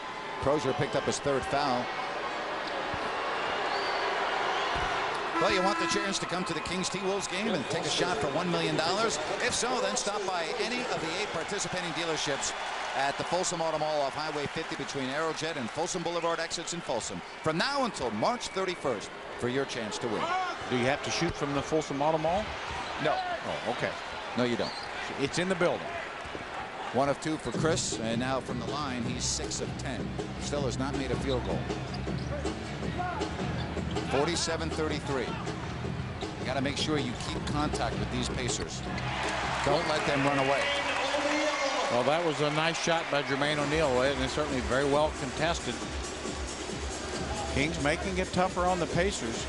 Crozier picked up his third foul. Well, you want the chance to come to the Kings T-Wolves game and take a shot for $1 million? If so, then stop by any of the 8 participating dealerships at the Folsom Auto Mall off Highway 50 between Aerojet and Folsom Boulevard exits in Folsom from now until March 31st for your chance to win. Do you have to shoot from the Folsom Auto Mall? No. Oh, okay. No, you don't. It's in the building. 1 of 2 for Chris, and now from the line, he's 6 of 10. Still has not made a field goal. 47-33. You got to make sure you keep contact with these Pacers. Don't let them run away. Well, that was a nice shot by Jermaine O'Neal, and it's certainly very well contested. Kings making it tougher on the Pacers.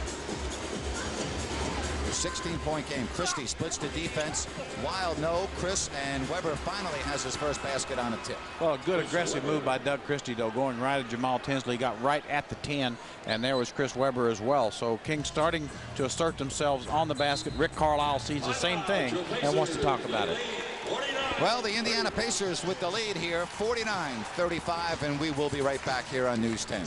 16-point game. Christie splits the defense. Wild no. Chris and Weber finally has his first basket on a tip. Well, a good aggressive move by Doug Christie, though, going right at Jamal Tinsley. Got right at the 10, and there was Chris Weber as well. So Kings starting to assert themselves on the basket. Rick Carlisle sees the same thing and wants to talk about it. Well, the Indiana Pacers with the lead here, 49-35, and we will be right back here on News 10.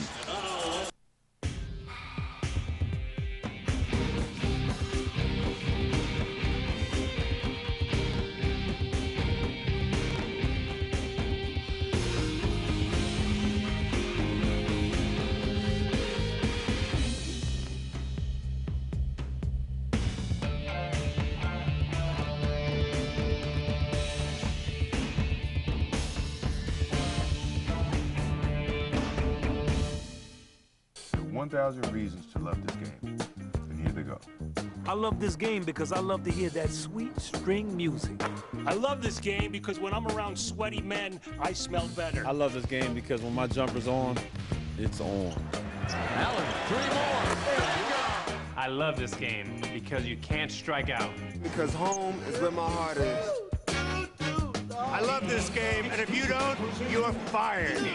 Reasons to love this game, and here they go. I love this game because I love to hear that sweet string music. I love this game because when I'm around sweaty men, I smell better. I love this game because when my jumper's on, it's on. Allen, 3 more. Bingo! I love this game because you can't strike out. Because home is where my heart is. I love this game, and if you don't, you're fired.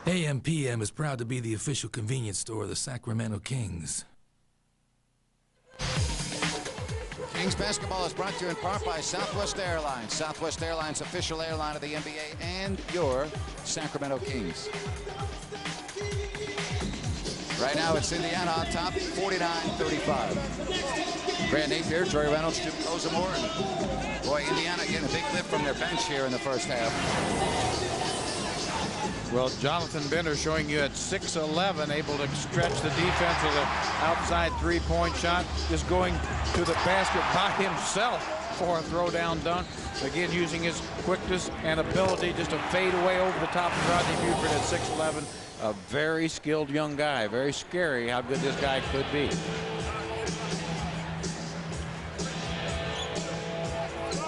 AM/PM is proud to be the official convenience store of the Sacramento Kings. Kings basketball is brought to you in part by Southwest Airlines. Southwest Airlines, official airline of the NBA and your Sacramento Kings. Right now it's Indiana on top, 49-35. Grant Napier, Troy Reynolds, Jim Kozimor, and boy, Indiana getting a big lift from their bench here in the first half. Well, Jonathan Bender showing you at 6'11", able to stretch the defense with an outside three-point shot, just going to the basket by himself for a throw-down dunk. Again, using his quickness and ability just to fade away over the top of Rodney Buford at 6'11". A very skilled young guy. Very scary how good this guy could be.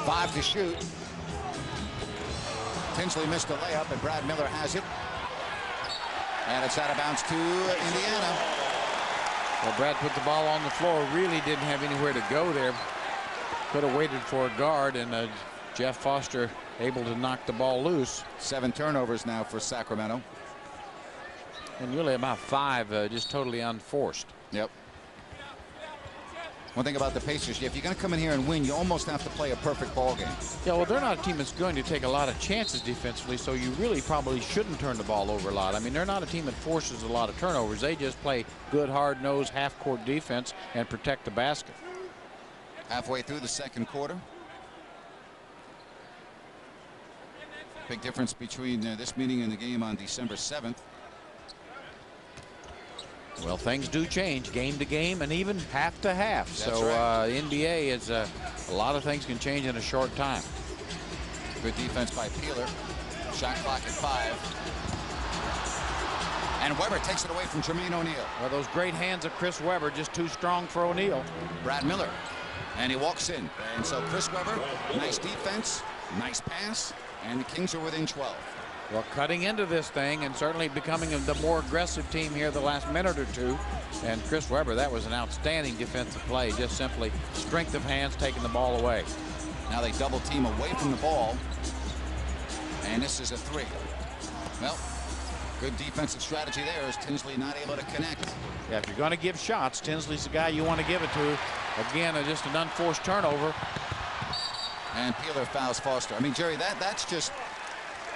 Five to shoot. Tinsley missed a layup, and Brad Miller has it. And it's out of bounds to Indiana. Well, Brad put the ball on the floor. Really didn't have anywhere to go there. Could have waited for a guard, and Jeff Foster able to knock the ball loose. 7 turnovers now for Sacramento. And really about 5 just totally unforced. Yep. One thing about the Pacers, if you're going to come in here and win, you almost have to play a perfect ball game. Yeah, well, they're not a team that's going to take a lot of chances defensively, so you really probably shouldn't turn the ball over a lot. I mean, they're not a team that forces a lot of turnovers. They just play good, hard-nosed, half-court defense and protect the basket. Halfway through the second quarter. Big difference between this meeting and the game on December 7th. Well, things do change game to game and even half to half. That's so right. NBA is a lot of things can change in a short time. Good defense by Peeler. Shot clock at 5. And Weber takes it away from Jermaine O'Neal. Well, those great hands of Chris Weber just too strong for O'Neal. Brad Miller. And he walks in. And so Chris Weber, nice defense, nice pass, and the Kings are within 12. Well, cutting into this thing and certainly becoming the more aggressive team here the last minute or two. And Chris Weber, that was an outstanding defensive play. Just simply strength of hands taking the ball away. Now they double team away from the ball. And this is a 3. Well, good defensive strategy there as Tinsley not able to connect. Yeah, if you're going to give shots, Tinsley's the guy you want to give it to. Again, just an unforced turnover. And Peeler fouls Foster. I mean, Jerry, that's just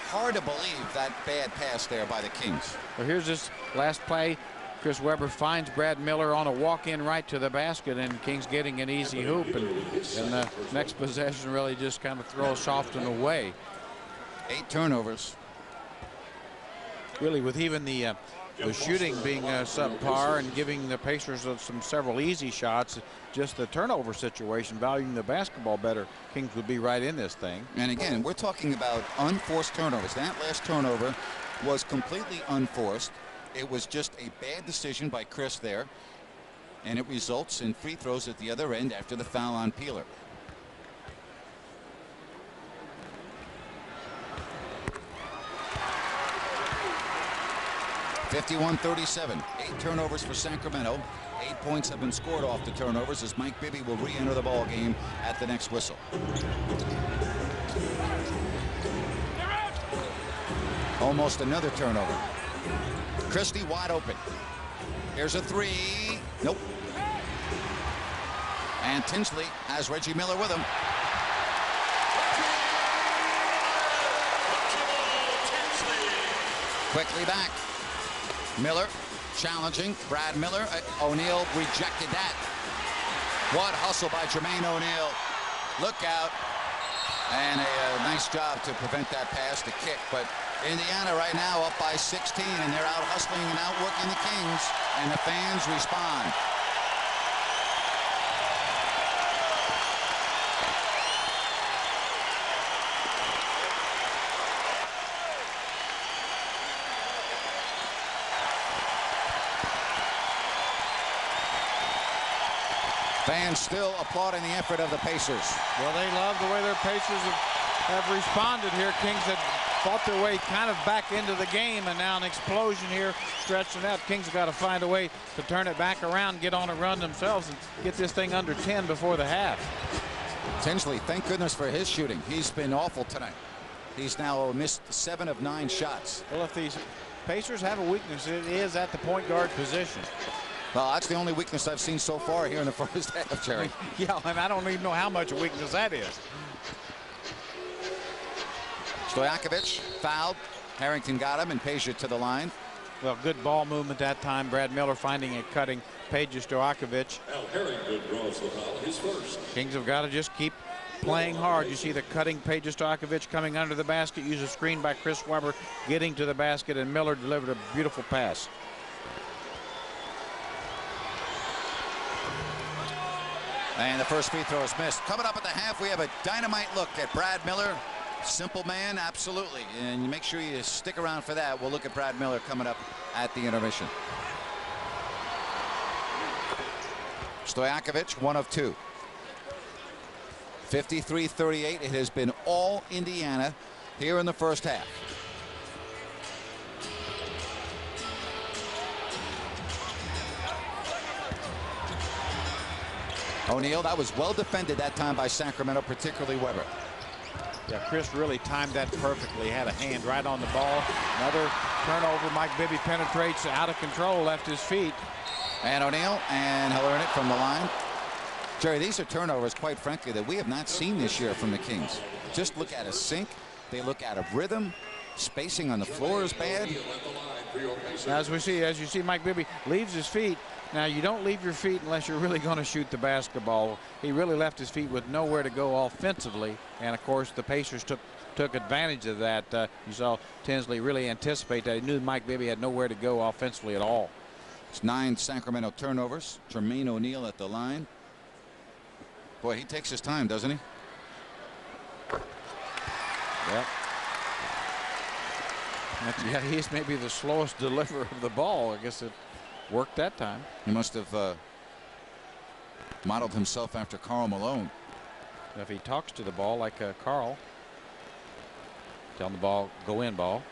hard to believe, that bad pass there by the Kings. Well, here's this last play. Chris Webber finds Brad Miller on a walk-in right to the basket, and Kings getting an easy hoop. And the next possession really just kind of throws Softon away. 8 turnovers. Really, with even the shooting being subpar and giving the Pacers several easy shots, just the turnover situation, valuing the basketball better, Kings would be right in this thing. And again, we're talking about unforced turnovers. That last turnover was completely unforced. It was just a bad decision by Chris there, and it results in free throws at the other end after the foul on Peeler. (51-37). 8 turnovers for Sacramento. 8 points have been scored off the turnovers as Mike Bibby will re-enter the ball game at the next whistle. Almost another turnover. Christie wide open. Here's a 3. Nope. And Tinsley has Reggie Miller with him. Quickly back. Miller challenging Brad Miller. O'Neal rejected that. What hustle by Jermaine O'Neal. Look out. And a nice job to prevent that pass to kick. But Indiana right now up by 16, and they're out hustling and outworking the Kings, and the fans respond. Fans still applauding the effort of the Pacers. Well, they love the way their Pacers have responded here. Kings had fought their way kind of back into the game, and now an explosion here stretching out. Kings have got to find a way to turn it back around, get on a run themselves, and get this thing under 10 before the half. Tinsley, thank goodness for his shooting. He's been awful tonight. He's now missed 7 of 9 shots. Well, if these Pacers have a weakness, it is at the point guard position. Well, that's the only weakness I've seen so far here in the first half, Jerry. Yeah, and I don't even know how much a weakness that is. Stojakovic fouled. Harrington got him and Peja to the line. Well, good ball movement that time. Brad Miller finding it, cutting Peja Stojakovic. Al Harrington draws the foul, his first. Kings have got to just keep playing hard. You see the cutting Peja Stojakovic coming under the basket. Use a screen by Chris Webber, getting to the basket, and Miller delivered a beautiful pass. And the first free throw is missed. Coming up at the half, we have a dynamite look at Brad Miller. Simple man, absolutely. And you make sure you stick around for that. We'll look at Brad Miller coming up at the intermission. Stojakovic, 1 of 2. 53-38. It has been all Indiana here in the first half. O'Neal, that was well defended that time by Sacramento, particularly Webber. Yeah, Chris really timed that perfectly. Had a hand right on the ball. Another turnover. Mike Bibby penetrates out of control, left his feet. And O'Neal, and he'll earn it from the line. Jerry, these are turnovers, quite frankly, that we have not seen this year from the Kings. Just look at a sink. They look out of rhythm. Spacing on the floor is bad. As you see, Mike Bibby leaves his feet. Now, you don't leave your feet unless you're really going to shoot the basketball. He really left his feet with nowhere to go offensively. And, of course, the Pacers took advantage of that. You saw Tinsley really anticipate that. He knew Mike Bibby had nowhere to go offensively at all. It's 9 Sacramento turnovers. Jermaine O'Neal at the line. Boy, he takes his time, doesn't he? Yep. Yeah, he's maybe the slowest deliverer of the ball. I guess it worked that time. He must have modeled himself after Karl Malone. If he talks to the ball like Karl, tell him the ball, go in ball.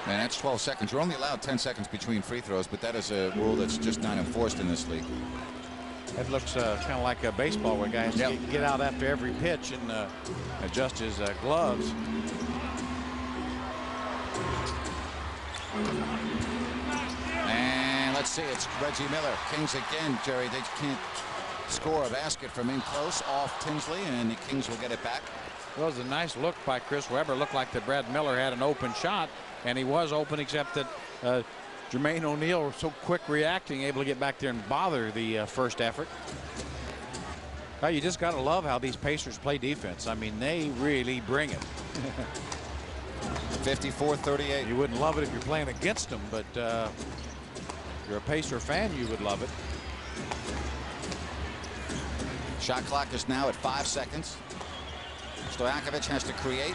Man, that's 12 seconds. You're only allowed 10 seconds between free throws, but that is a rule that's just not enforced in this league. It looks kind of like a baseball where guys get out after every pitch and adjust his gloves. And let's see, it's Reggie Miller. Kings again, Jerry. They can't score a basket from in close off Tinsley, and the Kings will get it back. Well, it was a nice look by Chris Webber. Looked like that Brad Miller had an open shot, and he was open, except that Jermaine O'Neal was so quick reacting, able to get back there and bother the first effort. Well, you just got to love how these Pacers play defense. I mean, they really bring it. 54-38. You wouldn't love it if you're playing against them, but if you're a Pacer fan, you would love it. Shot clock is now at 5 seconds. Stojakovic has to create.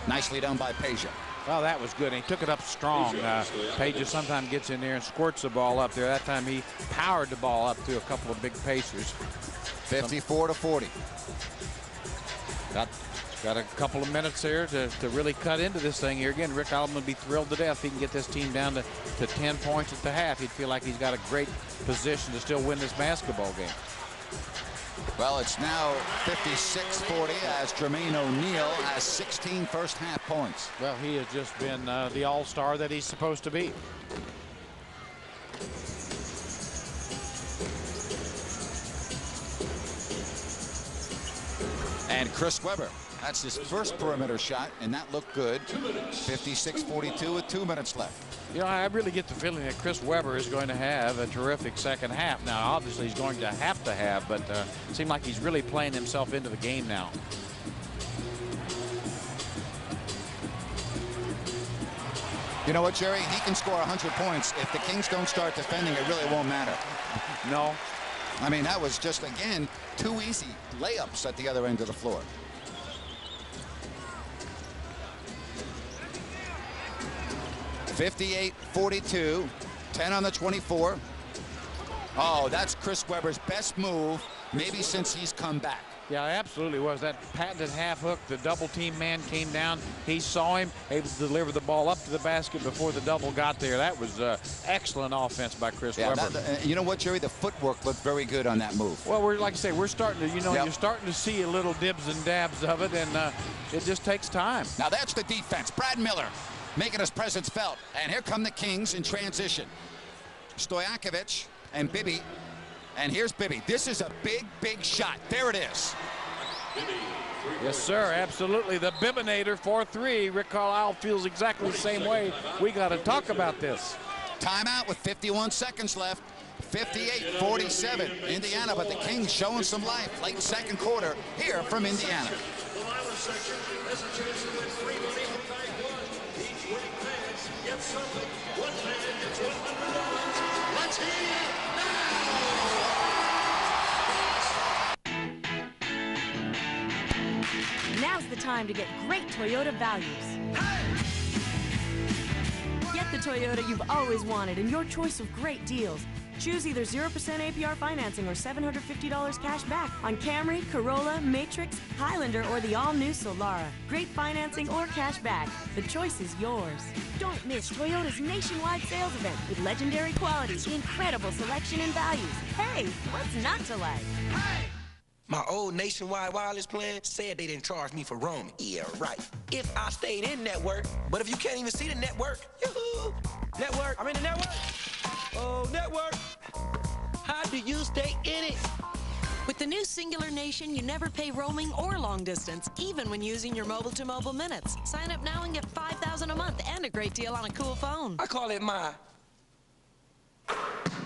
Nicely done by Peja. Well, that was good. And he took it up strong. Peja sometimes gets in there and squirts the ball up there. That time he powered the ball up through a couple of big Pacers. 54-40. Got a couple of minutes here to really cut into this thing here. Again, Rick Allen would be thrilled to death if he can get this team down to 10 points at the half. He'd feel like he's got a great position to still win this basketball game. Well, it's now 56-40 as Jermaine O'Neal has 16 first half points. Well, he has just been the all-star that he's supposed to be. And Chris Webber, that's his first perimeter shot, and that looked good. 56-42 with 2 minutes left. You know, I really get the feeling that Chris Webber is going to have a terrific second half. Now, obviously, he's going to have, but it seems like he's really playing himself into the game now. You know what, Jerry? He can score 100 points. If the Kings don't start defending, it really won't matter. No. I mean, that was just, again, 2 easy layups at the other end of the floor. (58-42), 10 on the 24. Oh, that's Chris Webber's best move, maybe since he's come back. Yeah, it absolutely was. That patented half hook, the double team man came down. He saw him, able to deliver the ball up to the basket before the double got there. That was excellent offense by Chris Webber. You know what, Jerry? The footwork looked very good on that move. Well, we're like I say, we're starting to, you're starting to see a little dibs and dabs of it, and it just takes time. Now that's the defense. Brad Miller making his presence felt. And here come the Kings in transition. Stojakovic and Bibby. And here's Bibby. This is a big, big shot. There it is. Yes, sir. Absolutely. The Bibbinator for 3. Rick Carlisle feels exactly the same way. We got to talk about this. Timeout with 51 seconds left. 58-47 Indiana, but the Kings showing some life late second quarter here from Indiana. Now's the time to get great Toyota values. Get the Toyota you've always wanted in your choice of great deals. Choose either 0% APR financing or $750 cash back on Camry, Corolla, Matrix, Highlander, or the all-new Solara. Great financing or cash back. The choice is yours. Don't miss Toyota's nationwide sales event with legendary quality, incredible selection, and values. Hey, what's not to like? My old nationwide wireless plan said they didn't charge me for roaming. Yeah, right. If I stayed in network, but if you can't even see the network, yoo-hoo! Network, I'm in the network. Oh, network. How do you stay in it? With the new Singular Nation, you never pay roaming or long distance, even when using your mobile-to-mobile minutes. Sign up now and get $5,000 a month and a great deal on a cool phone. I call it my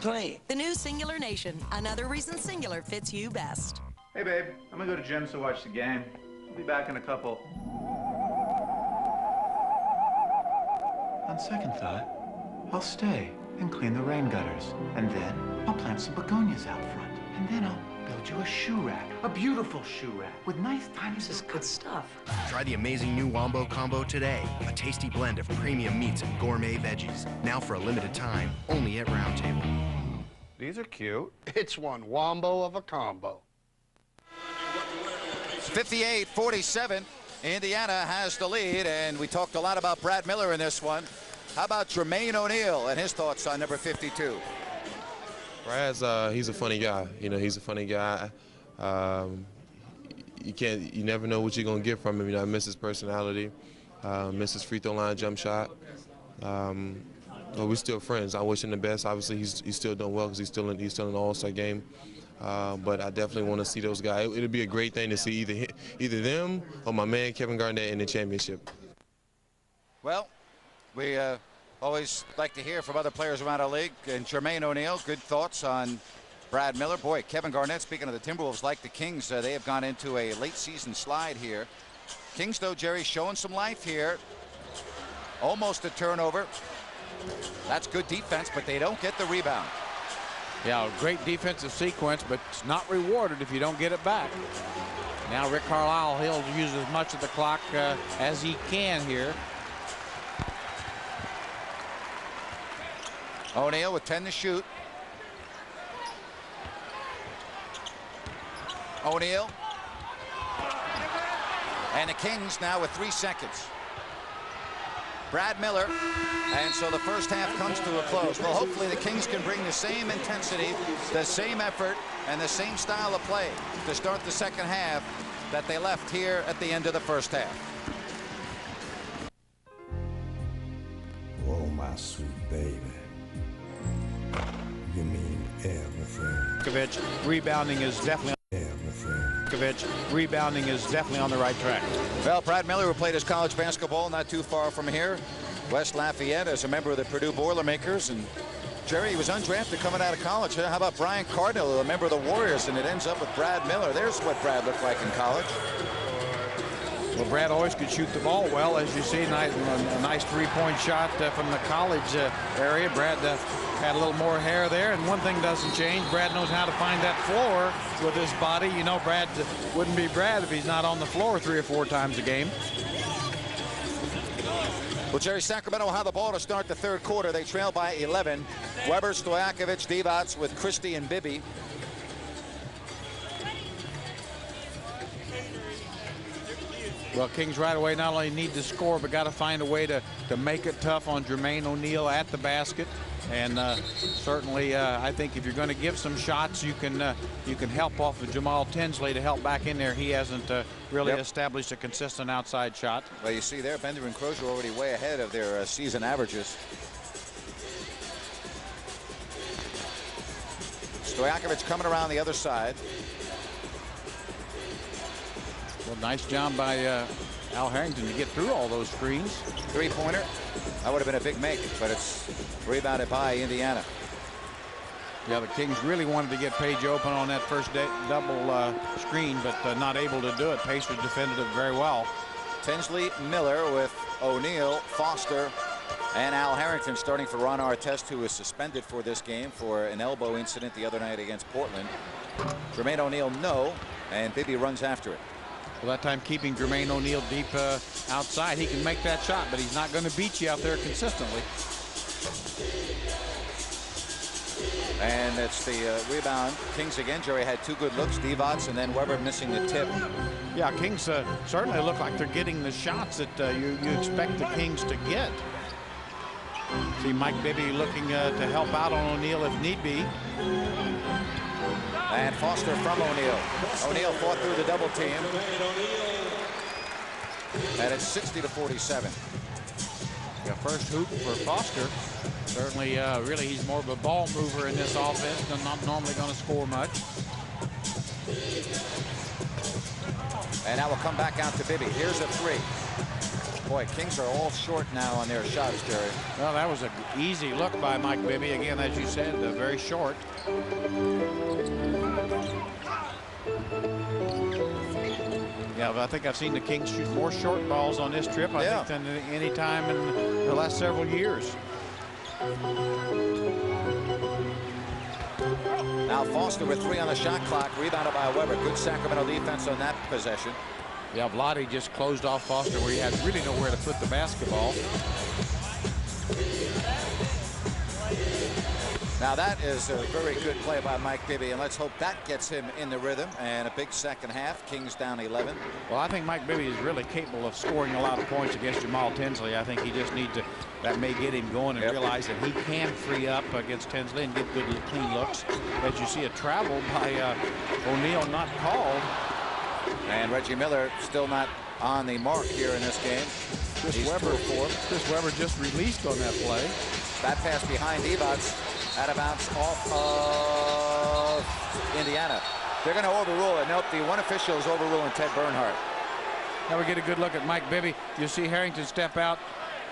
plan. The new Singular Nation. Another reason Singular fits you best. Hey, babe. I'm gonna go to Jim's to watch the game. I'll be back in a couple. On second thought, I'll stay and clean the rain gutters. And then I'll plant some begonias out front. And then I'll build you a shoe rack. A beautiful shoe rack with nice tiny... This is good stuff. Try the amazing new Wombo Combo today. A tasty blend of premium meats and gourmet veggies. Now for a limited time, only at Round Table. These are cute. It's one Wombo of a combo. 58-47. Indiana has the lead, and we talked a lot about Brad Miller in this one. How about Jermaine O'Neal and his thoughts on number 52? Brad's he's a funny guy. You know, he's a funny guy. You never know what you're gonna get from him. You know, I miss his personality, miss his free throw line jump shot. But we're still friends. I wish him the best. Obviously, he's still doing well because he's still in the All-Star game. but I definitely want to see those guys. It'll be a great thing to see either them or my man Kevin Garnett in the championship. Well, we always like to hear from other players around our league. And Jermaine O'Neal, good thoughts on Brad Miller. Boy, Kevin Garnett, speaking of the Timberwolves, like the Kings, they have gone into a late season slide here. Kings, though, Jerry, showing some life here. Almost a turnover. That's good defense, but they don't get the rebound. Yeah, great defensive sequence, but it's not rewarded if you don't get it back. Now Rick Carlisle, he'll use as much of the clock as he can here. O'Neal with 10 to shoot. O'Neal. And the Kings now with 3 seconds. Brad Miller. And so the first half comes to a close. Well, hopefully the Kings can bring the same intensity, the same effort, and the same style of play to start the second half that they left here at the end of the first half. Oh, my sweet baby. You mean everything. Rebounding is definitely rebounding is definitely on the right track. Well, Brad Miller, who played his college basketball not too far from here, West Lafayette, as a member of the Purdue Boilermakers, and Jerry, he was undrafted coming out of college. How about Brian Cardinal, a member of the Warriors, and it ends up with Brad Miller. There's what Brad looked like in college. Well, Brad always could shoot the ball well, as you see. A nice three-point shot from the college area. Brad had a little more hair there, and one thing doesn't change. Brad knows how to find that floor with his body. You know, Brad wouldn't be Brad if he's not on the floor 3 or 4 times a game. Well, Jerry, Sacramento will have the ball to start the third quarter. They trail by 11. Weber, Stojakovic, Divac with Christie and Bibby. Well, Kings right away not only need to score, but got to find a way to make it tough on Jermaine O'Neal at the basket. And certainly, I think if you're going to give some shots, you can help off of Jamal Tinsley to help back in there. He hasn't really established a consistent outside shot. Well, you see there, Bender and Crozier already way ahead of their season averages. Stojakovic coming around the other side. Well, nice job by Al Harrington to get through all those screens. Three-pointer. That would have been a big make, but it's rebounded by Indiana. Yeah, the Kings really wanted to get Page open on that first double screen, but not able to do it. Pacers defended it very well. Tinsley, Miller with O'Neal, Foster, and Al Harrington starting for Ron Artest, who was suspended for this game for an elbow incident the other night against Portland. Jermaine O'Neal, no, and Bibby runs after it. Well, that time keeping Jermaine O'Neal deep outside. He can make that shot, but he's not going to beat you out there consistently. And it's the rebound. Kings again. Jerry had 2 good looks. Divac and then Weber missing the tip. Yeah, Kings certainly look like they're getting the shots that you expect the Kings to get. See Mike Bibby looking to help out on O'Neal if need be. And Foster from O'Neal. O'Neal fought through the double team. And it's 60-47. Yeah, first hoop for Foster. Certainly, really, he's more of a ball mover in this offense. They're not normally going to score much. And now we'll come back out to Bibby. Here's a 3. Boy, Kings are all short now on their shots, Jerry. Well, that was an easy look by Mike Bibby. Again, as you said, very short. Yeah, but I think I've seen the Kings shoot more short balls on this trip, I think, than any time in the last several years. Now Foster with 3 on the shot clock, rebounded by Weber. Good Sacramento defense on that possession. Yeah, Vlade just closed off Foster where he had really nowhere to put the basketball. Now that is a very good play by Mike Bibby, and let's hope that gets him in the rhythm. And a big second half. Kings down 11. Well, I think Mike Bibby is really capable of scoring a lot of points against Jamal Tinsley. I think he just needs to, that may get him going and realize that he can free up against Tinsley and get good clean looks. As you see a travel by O'Neal not called. And Reggie Miller still not on the mark here in this game. Chris Weber just released on that play. That pass behind Divac. Out of bounds off of of Indiana. They're going to overrule it. Nope, the one official is overruling Ted Bernhardt. Now we get a good look at Mike Bibby. You see Harrington step out,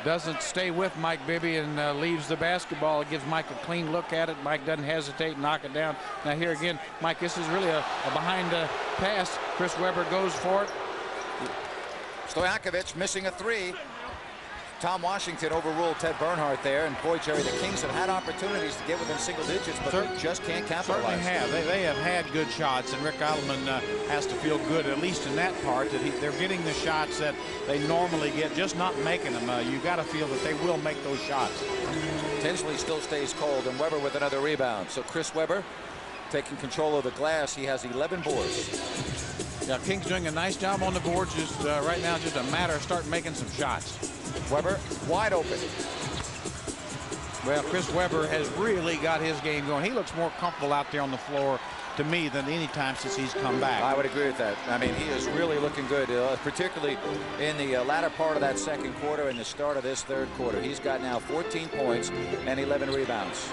doesn't stay with Mike Bibby, and leaves the basketball. It gives Mike a clean look at it. Mike doesn't hesitate, knock it down. Now here again, Mike, this is really a behind pass. Chris Webber goes for it. Stojakovic missing a three. Tom Washington overruled Ted Bernhardt there, and boy, Jerry, the Kings have had opportunities to get within single digits, but they just can't capitalize. Certainly have. They have had good shots, and Rick Eidelman has to feel good, at least in that part, that they're getting the shots that they normally get, just not making them. You got to feel that they will make those shots. Tinsley still stays cold, and Webber with another rebound. So Chris Webber taking control of the glass. He has 11 boards. Yeah, Kings doing a nice job on the boards. Just right now, just a matter of starting making some shots. Webber wide open. Well, Chris Webber has really got his game going. He looks more comfortable out there on the floor to me than any time since he's come back. I would agree with that. I mean, he is really looking good, particularly in the latter part of that second quarter and the start of this third quarter. He's got now 14 points and 11 rebounds.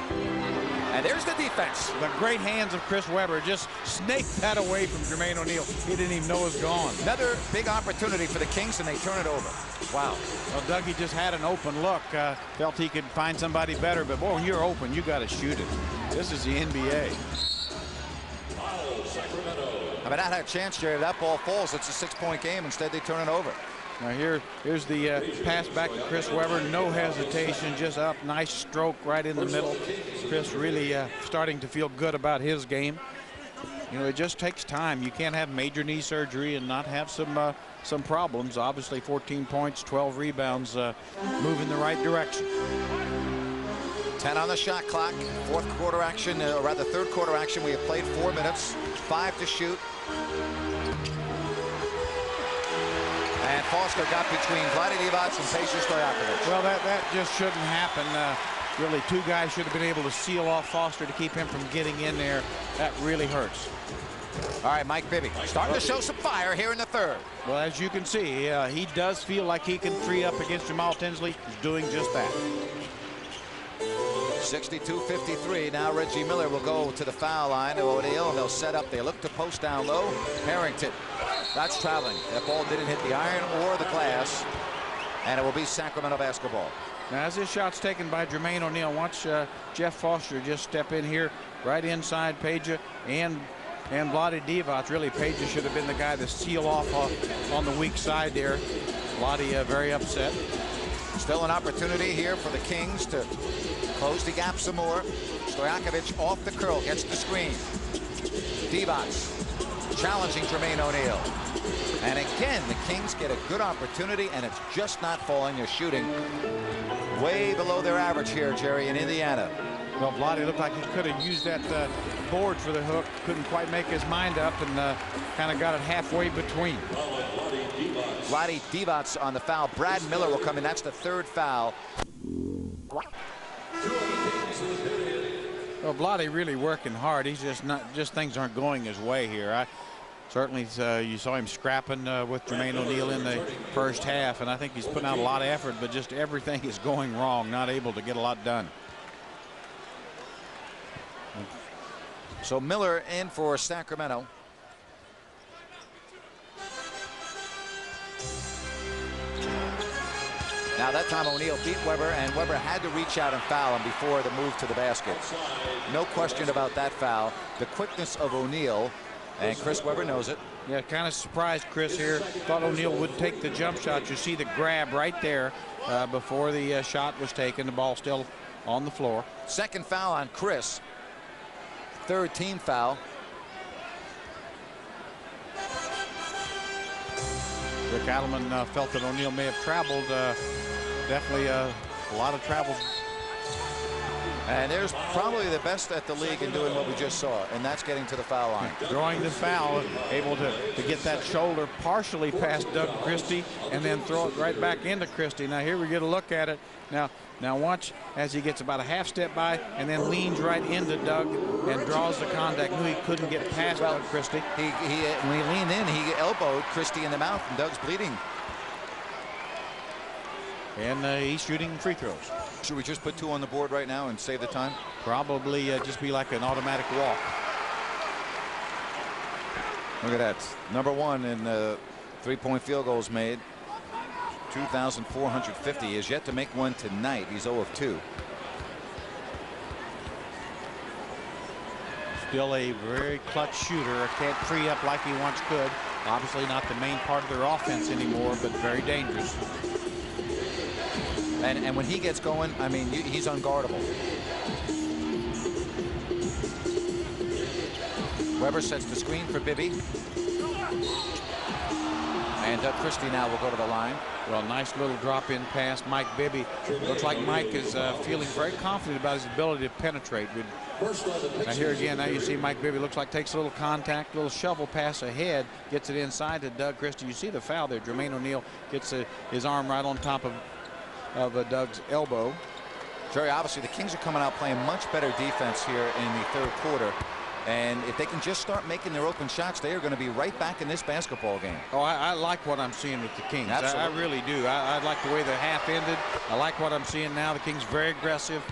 And there's the defense. The great hands of Chris Webber just snaked that away from Jermaine O'Neal. He didn't even know it was gone. Another big opportunity for the Kings, and they turn it over. Wow. Well, Dougie just had an open look. Felt he could find somebody better, but boy, when you're open, you got to shoot it. This is the NBA. I mean, not had a chance, Jerry. If that ball falls, it's a 6-point game. Instead, they turn it over. Now here's the pass back to Chris Webber. No hesitation, just up. Nice stroke right in the middle. Chris really starting to feel good about his game. You know, it just takes time. You can't have major knee surgery and not have some problems. Obviously, 14 points, 12 rebounds, move in the right direction. 10 on the shot clock. Fourth quarter action, or rather third quarter action. We have played 4 minutes. 5 to shoot. And Foster got between Vlade Divac and Peja Stojakovic. Well, that just shouldn't happen. Really, two guys should have been able to seal off Foster to keep him from getting in there. That really hurts. All right, Mike Bibby starting to show some fire here in the third. Well, as you can see, he does feel like he can free up against Jamal Tinsley. He's doing just that. 62-53. Now Reggie Miller will go to the foul line. O'Neal, they'll set up. They look to post down low. Harrington. That's traveling. That ball didn't hit the iron or the glass. And it will be Sacramento basketball. Now, as this shot's taken by Jermaine O'Neal, watch Jeff Foster just step in here right inside Peja and Vlade Divac. Really, Peja should have been the guy to seal off on the weak side there. Vlade very upset. Still an opportunity here for the Kings to close the gap some more. Stojakovic off the curl, gets the screen. Divac challenging Jermaine O'Neal. And again, the Kings get a good opportunity, and it's just not falling. They're shooting way below their average here, Jerry, in Indiana. Well, Vlade looked like he could have used that board for the hook. Couldn't quite make his mind up, and kind of got it halfway between. Vlade Divac on the foul. Brad Miller will come in. That's the third foul. Well, Vlade really working hard. He's just things aren't going his way here. Certainly, you saw him scrapping with Jermaine O'Neal in the first half, and I think he's putting out a lot of effort, but just everything is going wrong, not able to get a lot done. So Miller in for Sacramento. Now that time O'Neal beat Webber, and Webber had to reach out and foul him before the move to the basket. No question about that foul. The quickness of O'Neal, and Chris Webber knows it. Yeah, kind of surprised Chris here. Thought O'Neal would take the jump shot. You see the grab right there before the shot was taken. The ball still on the floor. Second foul on Chris. Third team foul. Rick Eidelman felt that O'Neal may have traveled. Definitely a lot of travel. And there's probably the best at the league in doing what we just saw, and that's getting to the foul line. Throwing the foul, able to get that shoulder partially past Doug Christie and then throw it right back into Christie. Now here we get a look at it. Now watch as he gets about a half step by and then leans right into Doug and draws the contact. Knew he couldn't get past Doug Christie. When he leaned in, he elbowed Christie in the mouth, and Doug's bleeding. And he's shooting free throws. Should we just put 2 on the board right now and save the time? Probably just be like an automatic walk. Look at that. Number 1 in three-point field goals made. 2,450. He has yet to make one tonight. He's 0 of 2. Still a very clutch shooter. Can't free up like he once could. Obviously not the main part of their offense anymore, but very dangerous. And when he gets going, I mean, he's unguardable. Weber sets the screen for Bibby. And Doug Christie now will go to the line. Well, nice little drop-in pass. Mike Bibby. Looks like Mike is feeling very confident about his ability to penetrate. Now here again, now you see Mike Bibby looks like takes a little contact, little shovel pass ahead, gets it inside to Doug Christie. You see the foul there. Jermaine O'Neal gets his arm right on top of Doug's elbow. Jerry, obviously the Kings are coming out playing much better defense here in the third quarter. And if they can just start making their open shots, they are going to be right back in this basketball game. Oh, I like what I'm seeing with the Kings. Absolutely. I really do. I like the way the half ended. I like what I'm seeing now. The Kings very aggressive.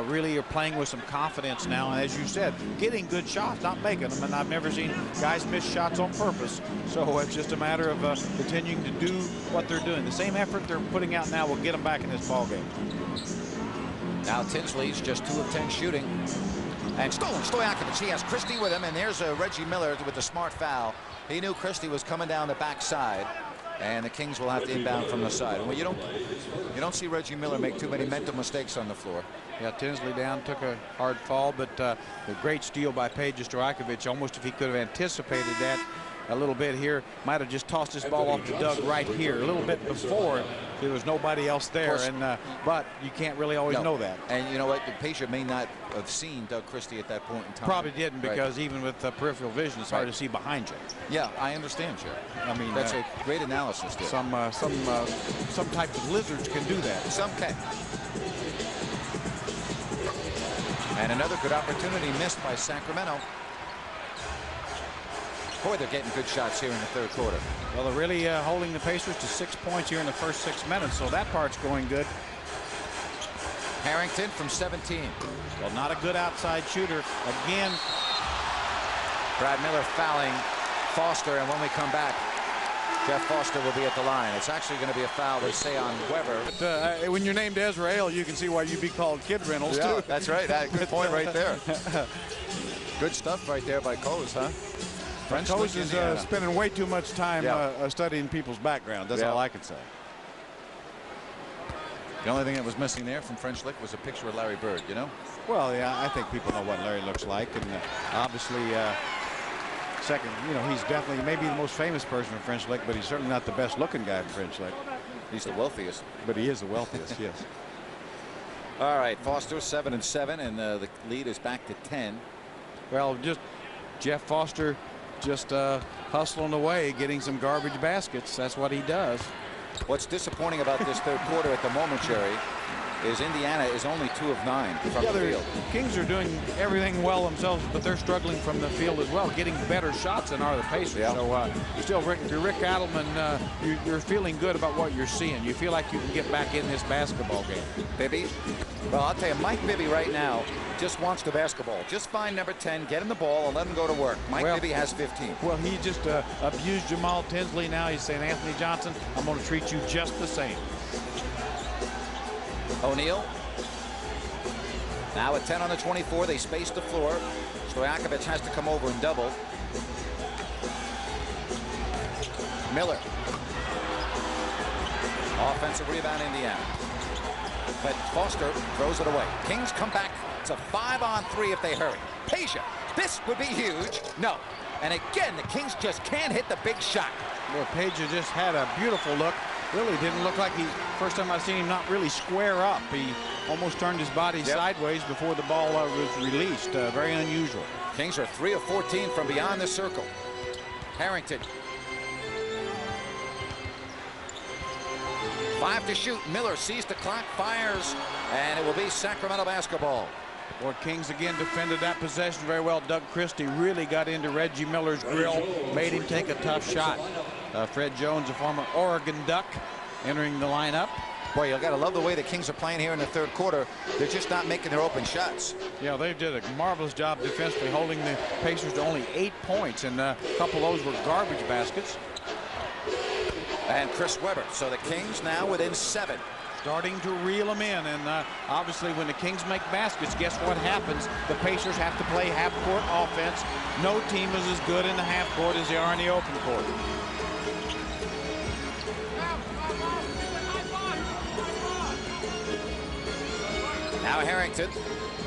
Really are playing with some confidence now. And as you said, getting good shots, not making them. And I've never seen guys miss shots on purpose. So it's just a matter of continuing to do what they're doing. The same effort they're putting out now will get them back in this ball game. Now Tinsley's just 2 of 10 shooting. And Stojakovic, he has Christie with him, and there's Reggie Miller with the smart foul. He knew Christie was coming down the backside, and the Kings will have to inbound from the side. Well, you don't see Reggie Miller make too many mental mistakes on the floor. Yeah, Tinsley down, took a hard fall, but a great steal by Peja Stojakovic. Almost if he could have anticipated that a little bit here, might have just tossed this ball off to Doug right here a little bit before. There was nobody else there, and but you can't really always know that. And you know what, Peja may not have seen Doug Christie at that point in time. Probably didn't, because even with peripheral vision, it's hard to see behind you. Yeah, I understand, Jerry. I mean, that's a great analysis there. Some types of lizards can do that. Some can. And another good opportunity missed by Sacramento. Boy, they're getting good shots here in the third quarter. Well, they're really holding the Pacers to 6 points here in the first 6 minutes, so that part's going good. Harrington from 17. Well, not a good outside shooter. Again, Brad Miller fouling Foster, and when we come back, Jeff Foster will be at the line. It's actually going to be a foul, they say, on Weber. But, when you're named Ezra Hale, you can see why you'd be called Kid Reynolds, too. That's right. Good point right there. Good stuff right there by Coase, huh? Coase is spending way too much time studying people's background. That's all I can say. The only thing that was missing there from French Lick was a picture of Larry Bird, you know? Well, yeah, I think people know what Larry looks like. And obviously, second, you know, he's definitely maybe the most famous person in French Lick, but he's certainly not the best looking guy in French Lick. He's the wealthiest. But he is the wealthiest, yes. All right, Foster 7-7, and the lead is back to 10. Well, just Jeff Foster just hustling away, getting some garbage baskets. That's what he does. What's disappointing about this third quarter at the moment, Jerry, is Indiana is only 2 of 9 from the field. Kings are doing everything well themselves, but they're struggling from the field as well, getting better shots than are the Pacers. Yeah. So still, if you're Rick Adelman, you're feeling good about what you're seeing. You feel like you can get back in this basketball game. Bibby? Well, I'll tell you, Mike Bibby right now just wants the basketball. Just find number 10, get him the ball, and let him go to work. Mike Bibby has 15. Well, he just abused Jamal Tinsley. Now he's saying, Anthony Johnson, I'm going to treat you just the same. O'Neal. Now at 10 on the 24, they space the floor. Stojakovic has to come over and double. Miller. Offensive rebound, Indiana. But Foster throws it away. Kings come back. It's a 5-on-3 if they hurry. Peja, this would be huge. No. And again, the Kings just can't hit the big shot. Well, Peja just had a beautiful look. Really didn't look like first time I've seen him not really square up. He almost turned his body sideways before the ball was released. Very unusual. Kings are 3 of 14 from beyond the circle. Harrington. 5 to shoot. Miller sees the clock, fires, and it will be Sacramento basketball. Well, Kings again defended that possession very well. Doug Christie really got into Reggie Miller's grill, made him take a tough shot. Fred Jones, a former Oregon Duck, entering the lineup. Boy, you got to love the way the Kings are playing here in the third quarter. They're just not making their open shots. Yeah, they did a marvelous job defensively, holding the Pacers to only 8 points, and a couple of those were garbage baskets. And Chris Webber. So the Kings now within 7. Starting to reel them in, and obviously when the Kings make baskets, guess what happens? The Pacers have to play half-court offense. No team is as good in the half-court as they are in the open court. Now Harrington,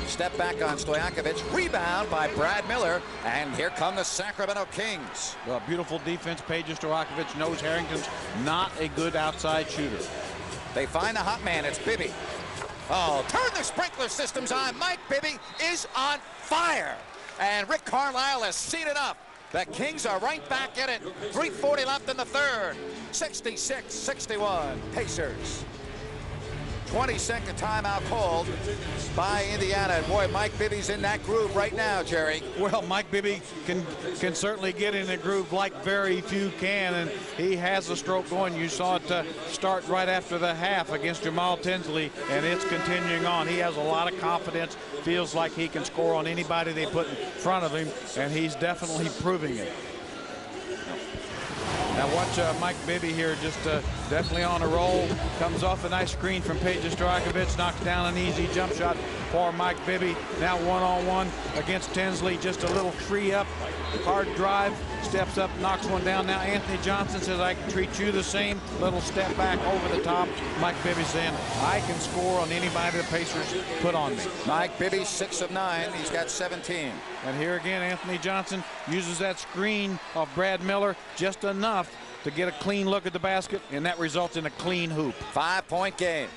step back on Stojakovic, rebound by Brad Miller, and here come the Sacramento Kings. Well, beautiful defense. Peja Stojakovic knows Harrington's not a good outside shooter. They find the hot man. It's Bibby. Oh, turn the sprinkler systems on. Mike Bibby is on fire. And Rick Carlisle has seen enough. The Kings are right back in it. 3:40 left in the third. 66-61 Pacers. 22nd timeout called by Indiana. And boy, Mike Bibby's in that groove right now, Jerry. Well, Mike Bibby can certainly get in a groove like very few can, and he has a stroke going. You saw it start right after the half against Jamal Tinsley, and it's continuing on. He has a lot of confidence, feels like he can score on anybody they put in front of him, and he's definitely proving it. Now watch Mike Bibby here, just definitely on a roll. Comes off a nice screen from Peja Stojakovic, knocks down an easy jump shot for Mike Bibby. Now one-on-one against Tinsley, just a little tree up, hard drive, steps up, knocks one down. Now Anthony Johnson says, I can treat you the same. Little step back over the top. Mike Bibby saying, I can score on anybody the Pacers put on me. Mike Bibby, 6 of 9. He's got 17. And here again, Anthony Johnson uses that screen of Brad Miller just enough to get a clean look at the basket, and that results in a clean hoop. 5-point game.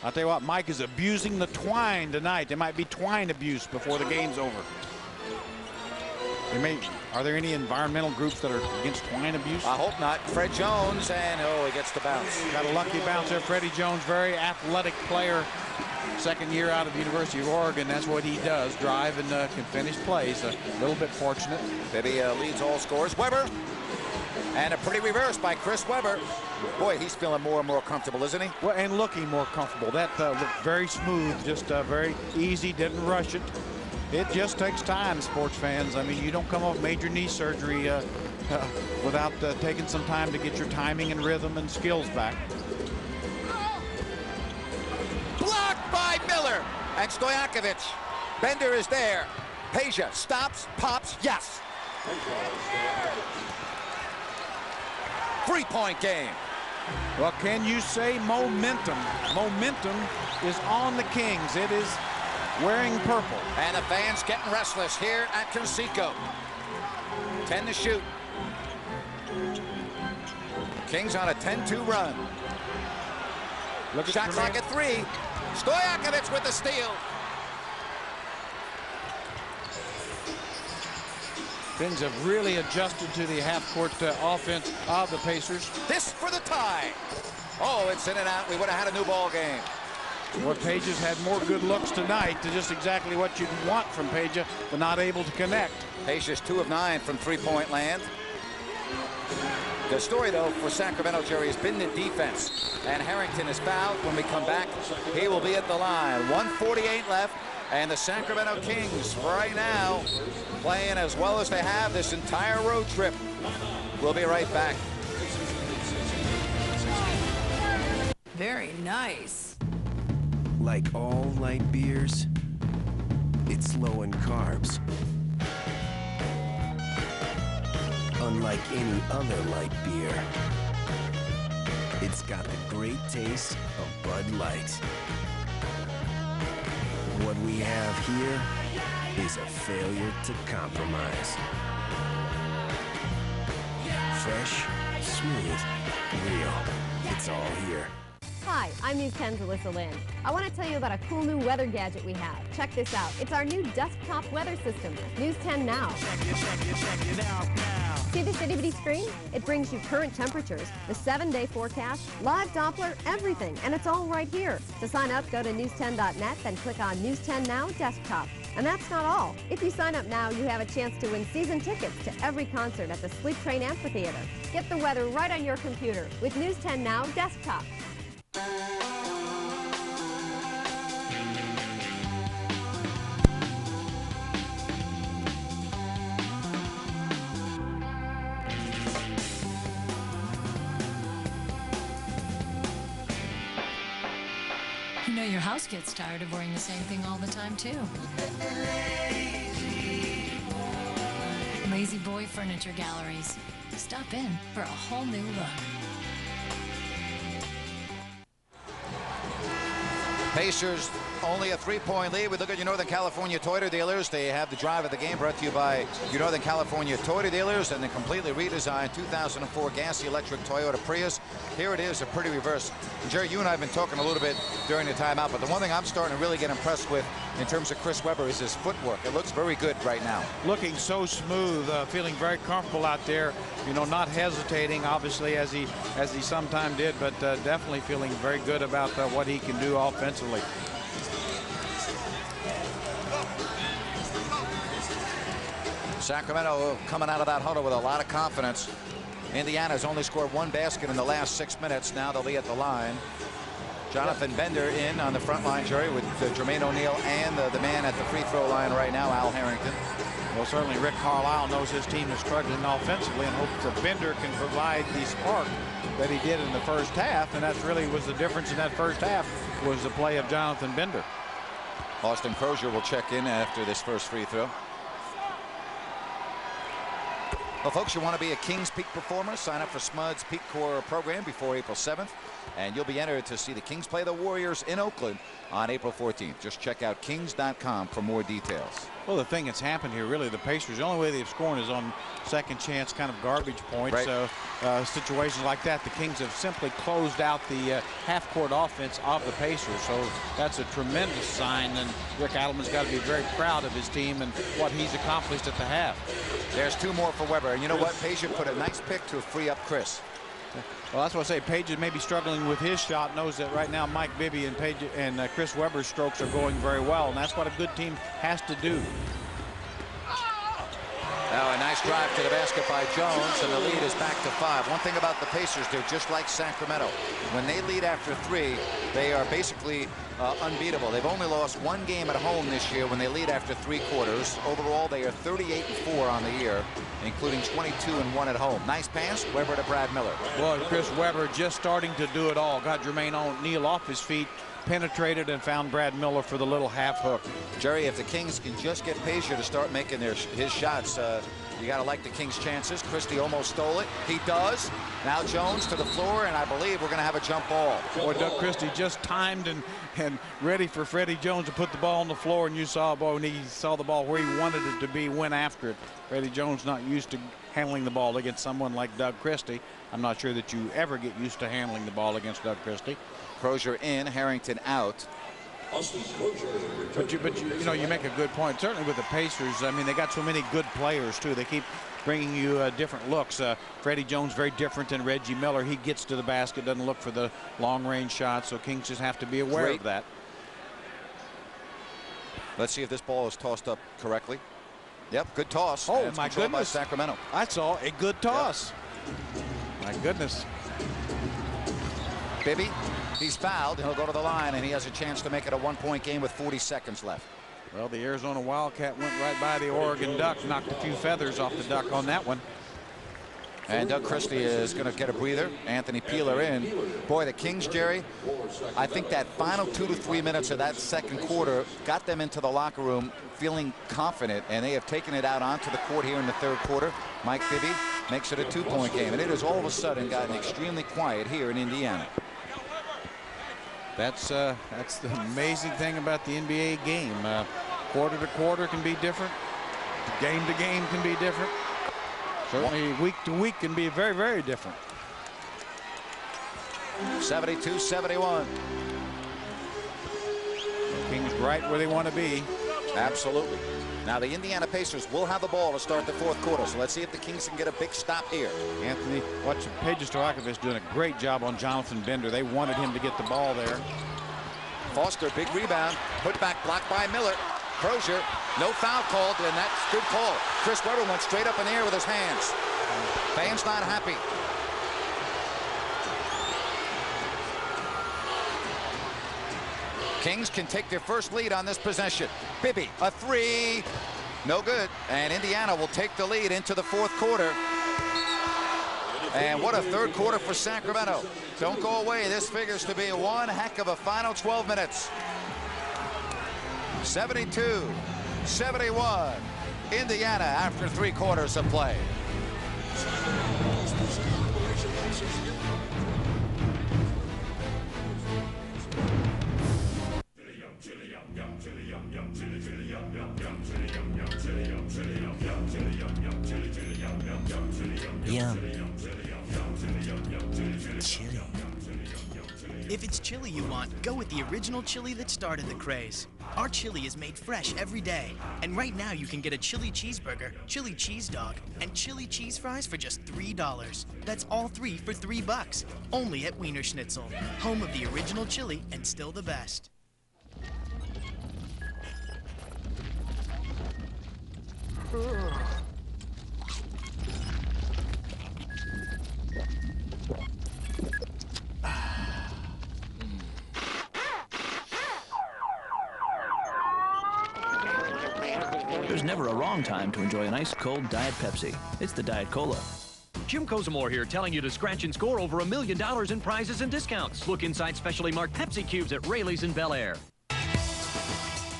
I'll tell you what, Mike is abusing the twine tonight. There might be twine abuse before the game's over. Are there any environmental groups that are against twine abuse? I hope not. Fred Jones, and he gets the bounce. Got a lucky bounce there. Freddie Jones, very athletic player. Second year out of the University of Oregon. That's what he does, drive and can finish plays. A little bit fortunate. Bibby leads all scores. Webber, and a pretty reverse by Chris Webber. Boy, he's feeling more and more comfortable, isn't he? Well, and looking more comfortable. That looked very smooth, just very easy, didn't rush it. It just takes time, sports fans. I mean, you don't come off major knee surgery without taking some time to get your timing and rhythm and skills back. Blocked by Miller and Stojakovic. Bender is there. Peja stops, pops, yes. 3-point game. Well, can you say momentum? Momentum is on the Kings. It is wearing purple. And the fans getting restless here at Conseco. 10 to shoot. Kings on a 10-2 run. Shot clock at 3. Stojakovic with the steal. Things have really adjusted to the half-court offense of the Pacers. This for the tie. Oh, it's in and out. We would have had a new ball game. Well, Peja's had more good looks tonight to just exactly what you'd want from Peja, but not able to connect. Peja's 2 of 9 from three-point land. The story, though, for Sacramento, Jerry, has been the defense. And Harrington is fouled. When we come back, he will be at the line. 1:48 left. And the Sacramento Kings right now playing as well as they have this entire road trip. We'll be right back. Very nice. Like all light beers, it's low in carbs. Unlike any other light beer, it's got the great taste of Bud Light. What we have here is a failure to compromise. Fresh, smooth, real. It's all here. Hi, I'm News 10's Alyssa Lynn. I want to tell you about a cool new weather gadget we have. Check this out. It's our new desktop weather system, News 10 Now. See this itty-bitty screen? It brings you current temperatures, the 7-day forecast, live Doppler, everything, and it's all right here. To sign up, go to news10.net, then click on News 10 Now Desktop. And that's not all. If you sign up now, you have a chance to win season tickets to every concert at the Sleep Train Amphitheater. Get the weather right on your computer with News 10 Now Desktop. You know your house gets tired of wearing the same thing all the time, too. Lazy Boy Furniture Galleries. Stop in for a whole new look. Pacers only a 3-point lead. We look at your Northern California Toyota dealers. They have the drive of the game brought to you by your Northern California Toyota dealers and the completely redesigned 2004 gas electric Toyota Prius. Here it is, a pretty reverse. And Jerry, you and I have been talking a little bit during the timeout, but the one thing I'm starting to really get impressed with in terms of Chris Webber is his footwork. It looks very good right now. Looking so smooth, feeling very comfortable out there. You know, not hesitating, obviously, as he sometimes did, but definitely feeling very good about what he can do offensively. Sacramento coming out of that huddle with a lot of confidence. Indiana's only scored 1 basket in the last 6 minutes. Now they'll be at the line. Jonathan Bender in on the front line, Jerry, with Jermaine O'Neal and the man at the free throw line right now, Al Harrington. Well, certainly Rick Carlisle knows his team is struggling offensively and hopes that Bender can provide the spark that he did in the first half, and that really was the difference in that first half, was the play of Jonathan Bender. Austin Crozier will check in after this first free throw. Well, folks, you want to be a Kings Peak performer? Sign up for Smud's Peak Corps program before April 7th, and you'll be entered to see the Kings play the Warriors in Oakland on April 14th. Just check out kings.com for more details. Well, the thing that's happened here, really, the Pacers, the only way they've scored is on second chance kind of garbage points. Right. So situations like that, the Kings have simply closed out the half-court offense of the Pacers. So that's a tremendous sign, and Rick Adelman's got to be very proud of his team and what he's accomplished at the half. There's 2 more for Webber, and you know what? Page put a nice pick to free up Chris. Well, that's what I say. Page is maybe struggling with his shot, knows that right now Mike Bibby and Page and Chris Webber's strokes are going very well, and that's what a good team has to do. Now a nice drive to the basket by Jones, and the lead is back to 5. One thing about the Pacers, they're just like Sacramento. When they lead after 3, they are basically unbeatable. They've only lost 1 game at home this year when they lead after 3 quarters. Overall, they are 38-4 on the year, including 22-1 at home. Nice pass, Webber to Brad Miller. Well, Chris Webber just starting to do it all. Got Jermaine O'Neal off his feet, penetrated, and found Brad Miller for the little half hook. Jerry, if the Kings can just get Pazier to start making his shots, you got to like the Kings' chances. Christie almost stole it. He does. Now Jones to the floor, and I believe we're going to have a jump ball. Boy, Doug Christie just timed and ready for Freddie Jones to put the ball on the floor, and you saw when he saw the ball where he wanted it to be, went after it. Freddie Jones not used to handling the ball against someone like Doug Christie. I'm not sure that you ever get used to handling the ball against Doug Christie. Crozier in, Harrington out. But you know, you make a good point. Certainly with the Pacers, I mean, they got so many good players too. They keep bringing you different looks. Freddie Jones very different than Reggie Miller. He gets to the basket, doesn't look for the long-range shots. So Kings just have to be aware of that. Let's see if this ball is tossed up correctly. Yep, good toss. Oh my goodness! By Sacramento. I saw a good toss. Yep. My goodness. Bibby. He's fouled. He'll go to the line, and he has a chance to make it a 1-point game with 40 seconds left. Well, the Arizona Wildcat went right by the Oregon Duck, knocked a few feathers off the Duck on that one. And Doug Christie is going to get a breather. Anthony Peeler in. Boy, the Kings, Jerry, I think that final 2 to 3 minutes of that second quarter got them into the locker room feeling confident, and they have taken it out onto the court here in the third quarter. Mike Bibby makes it a 2-point game, and it has all of a sudden gotten extremely quiet here in Indiana. That's the amazing thing about the NBA game. Quarter to quarter can be different. Game to game can be different. Certainly week to week can be very, very different. 72-71. Kings right where they want to be. Absolutely. Now the Indiana Pacers will have the ball to start the fourth quarter. So let's see if the Kings can get a big stop here. Anthony, watch Peja Stojakovic doing a great job on Jonathan Bender. They wanted him to get the ball there. Foster, big rebound, put back, blocked by Miller. Crozier, no foul called, and that's good call. Chris Webber went straight up in the air with his hands. Fans not happy. Kings can take their first lead on this possession. Bibby, a 3. No good. And Indiana will take the lead into the fourth quarter. And what a third quarter for Sacramento. Don't go away. This figures to be one heck of a final 12 minutes. 72-71. Indiana after 3 quarters of play. Yum. Chili. If it's chili you want, go with the original chili that started the craze. Our chili is made fresh every day. And right now you can get a chili cheeseburger, chili cheese dog, and chili cheese fries for just $3. That's all 3 for $3. Only at Wiener Schnitzel, home of the original chili and still the best. There's never a wrong time to enjoy an ice cold Diet Pepsi. It's the Diet Cola. Jim Cozumore here, telling you to scratch and score over $1 million in prizes and discounts. Look inside specially marked Pepsi Cubes at Rayleigh's in Bel Air.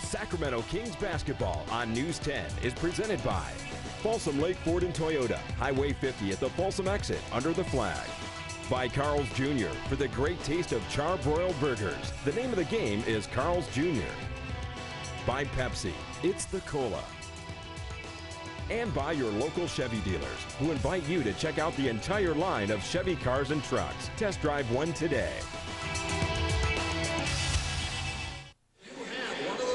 Sacramento Kings basketball on News 10 is presented by Folsom Lake Ford and Toyota, Highway 50 at the Folsom exit under the flag. By Carl's Jr. for the great taste of charbroiled burgers. The name of the game is Carl's Jr. By Pepsi, it's the Cola. And by your local Chevy dealers, who invite you to check out the entire line of Chevy cars and trucks. Test drive one today.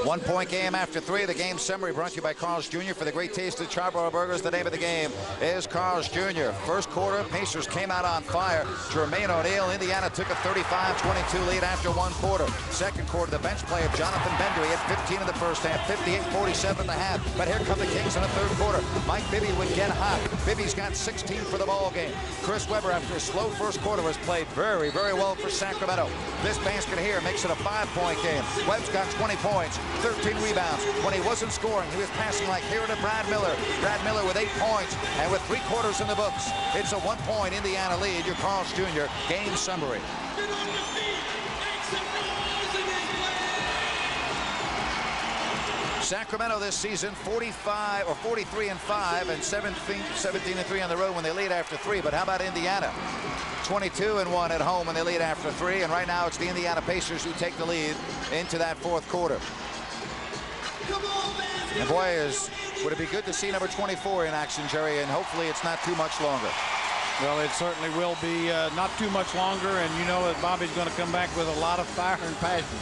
1 point game after 3. The game summary brought to you by Carl's Jr. for the great taste of charbroiled burgers. The name of the game is Carl's Jr. First quarter, Pacers came out on fire. Jermaine O'Neal, Indiana took a 35-22 lead after 1 quarter. Second quarter, the bench play of Jonathan Bender. He had 15 in the first half, 58-47 in the half. But here come the Kings in the third quarter. Mike Bibby would get hot. Bibby's got 16 for the ball game. Chris Webber, after a slow first quarter, has played very, very well for Sacramento. This basket here makes it a 5-point game. Webb's got 20 points. 13 rebounds. When he wasn't scoring, he was passing like here to Brad Miller. Brad Miller with 8 points, and with 3 quarters in the books, it's a 1-point Indiana lead. Your Carl's Jr. game summary. Sacramento this season 43-5 and 17-3 on the road when they lead after 3. But how about Indiana? 22-1 at home when they lead after 3. And right now it's the Indiana Pacers who take the lead into that fourth quarter. And boy, would it be good to see number 24 in action, Jerry, and hopefully it's not too much longer. Well, it certainly will be not too much longer, and you know that Bobby's going to come back with a lot of fire and passion.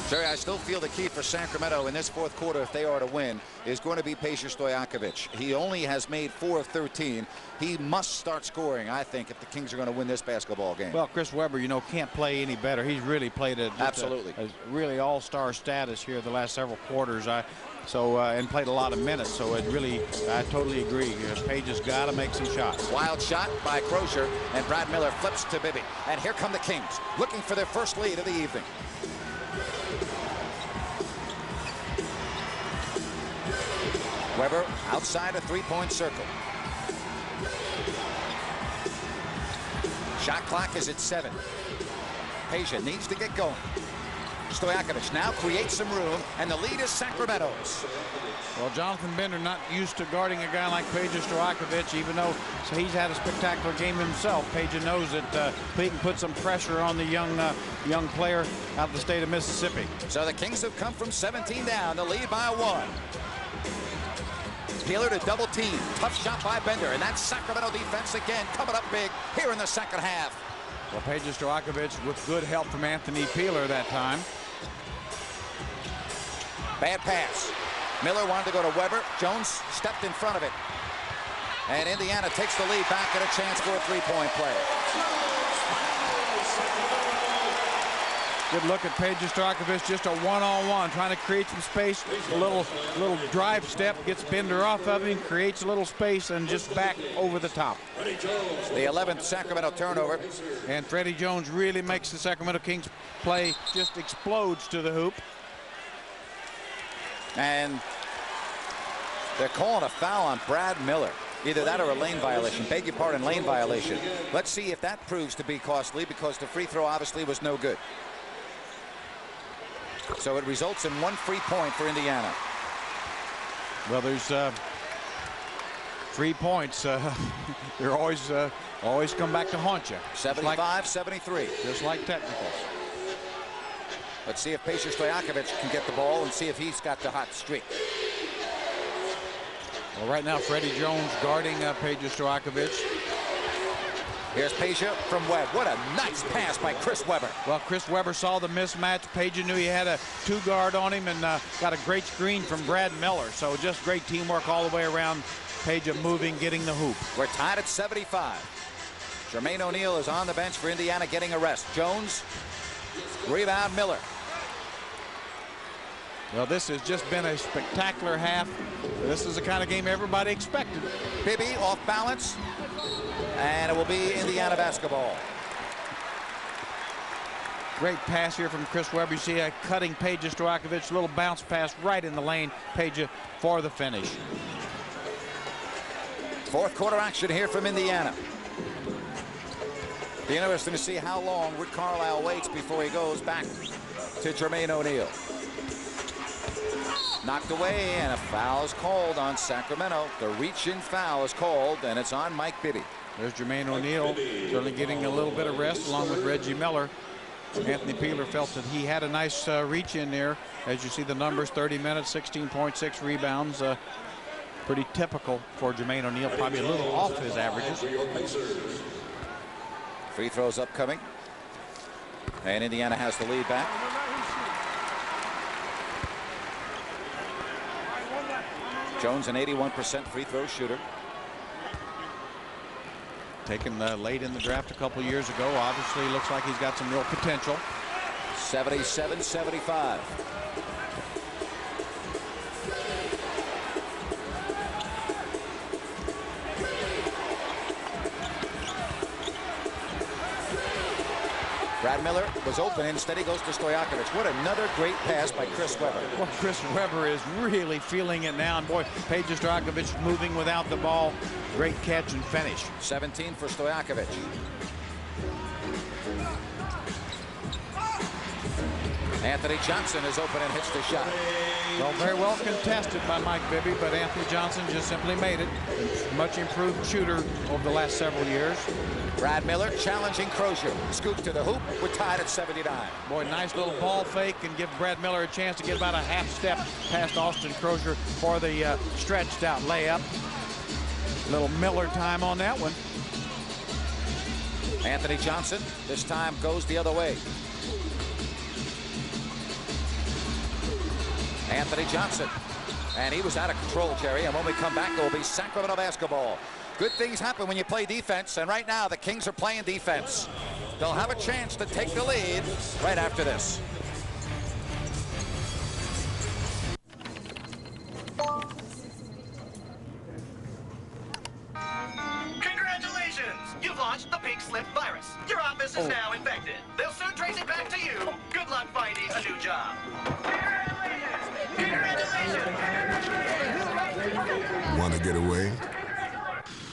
Jerry, I still feel the key for Sacramento in this fourth quarter, if they are to win, is going to be Peja Stojakovic. He only has made 4 of 13. He must start scoring, I think, if the Kings are going to win this basketball game. Well, Chris Webber, you know, can't play any better. He's really played a really all-star status here the last several quarters. And played a lot of minutes. So it really, I totally agree. Peja's got to make some shots. Wild shot by Crozier, and Brad Miller flips to Bibby. And here come the Kings, looking for their first lead of the evening. Webber outside a 3-point circle. Shot clock is at 7. Peja needs to get going. Stojakovic now creates some room, and the lead is Sacramento's. Well, Jonathan Bender not used to guarding a guy like Peja Stojakovic, even though he's had a spectacular game himself. Peja knows that he can put some pressure on the young player out of the state of Mississippi. So the Kings have come from 17 down to lead by 1. Peeler to double team. Tough shot by Bender, and that's Sacramento defense again coming up big here in the second half. Well, Peja Stojakovic with good help from Anthony Peeler that time. Bad pass. Miller wanted to go to Webber. Jones stepped in front of it. And Indiana takes the lead back and a chance for a 3-point play. Good look at Peja Stojakovic, just a one-on-one, trying to create some space. A little drive step, gets Bender off of him, creates a little space, and just back over the top. The 11th Sacramento turnover. And Freddie Jones really makes the Sacramento Kings play, just explodes to the hoop. And they're calling a foul on Brad Miller. Either that or a lane violation. Beg your pardon, lane violation. Let's see if that proves to be costly, because the free throw obviously was no good. So it results in 1 free point for Indiana. Well, there's 3 points. They're always come back to haunt you. 75-73. Just like technicals. Let's see if Peja Stojakovic can get the ball and see if he's got the hot streak. Well, right now, Freddie Jones guarding Peja Stojakovic. Here's Peja from Webb. What a nice pass by Chris Webber. Well, Chris Webber saw the mismatch. Peja knew he had a 2-guard on him and got a great screen from Brad Miller. So just great teamwork all the way around. Peja moving, getting the hoop. We're tied at 75. Jermaine O'Neal is on the bench for Indiana, getting a rest. Jones, rebound Miller. Well, this has just been a spectacular half. This is the kind of game everybody expected. Bibby off balance, and it will be Indiana basketball. Great pass here from Chris Webber. You see a cutting Peja Stojakovic, little bounce pass right in the lane. Peja for the finish. Fourth quarter action here from Indiana. Be interesting to see how long Rick Carlisle waits before he goes back to Jermaine O'Neal. Knocked away, and a foul is called on Sacramento. The reach-in foul is called, and it's on Mike Bibby. There's Jermaine O'Neal, certainly getting a little bit of rest along with Reggie Miller. Anthony Peeler felt that he had a nice reach in there. As you see the numbers, 30 minutes, 16.6 rebounds. Pretty typical for Jermaine O'Neal, probably a little off his averages. Free throws upcoming, and Indiana has the lead back. Jones, an 81% free throw shooter. Taken late in the draft a couple years ago. Obviously looks like he's got some real potential. 77-75. Brad Miller was open. Instead, he goes to Stojakovic. What another great pass by Chris Webber. Well, Chris Webber is really feeling it now. And boy, Peja Stojakovic moving without the ball. Great catch and finish. 17 for Stojakovic. Anthony Johnson is open and hits the shot. Well, very well contested by Mike Bibby, but Anthony Johnson just simply made it. Much improved shooter over the last several years. Brad Miller challenging Crozier. Scoops to the hoop. We're tied at 79. Boy, nice little ball fake and give Brad Miller a chance to get about a half step past Austin Crozier for the stretched out layup. Little Miller time on that one. Anthony Johnson this time goes the other way. Anthony Johnson, and he was out of control, Jerry, and when we come back, there will be Sacramento basketball. Good things happen when you play defense, and right now the Kings are playing defense. They'll have a chance to take the lead right after this. Congratulations! You've launched the pink slip virus. Your office is now infected. They'll soon trace it back to you. Good luck finding a new job. Want to get away?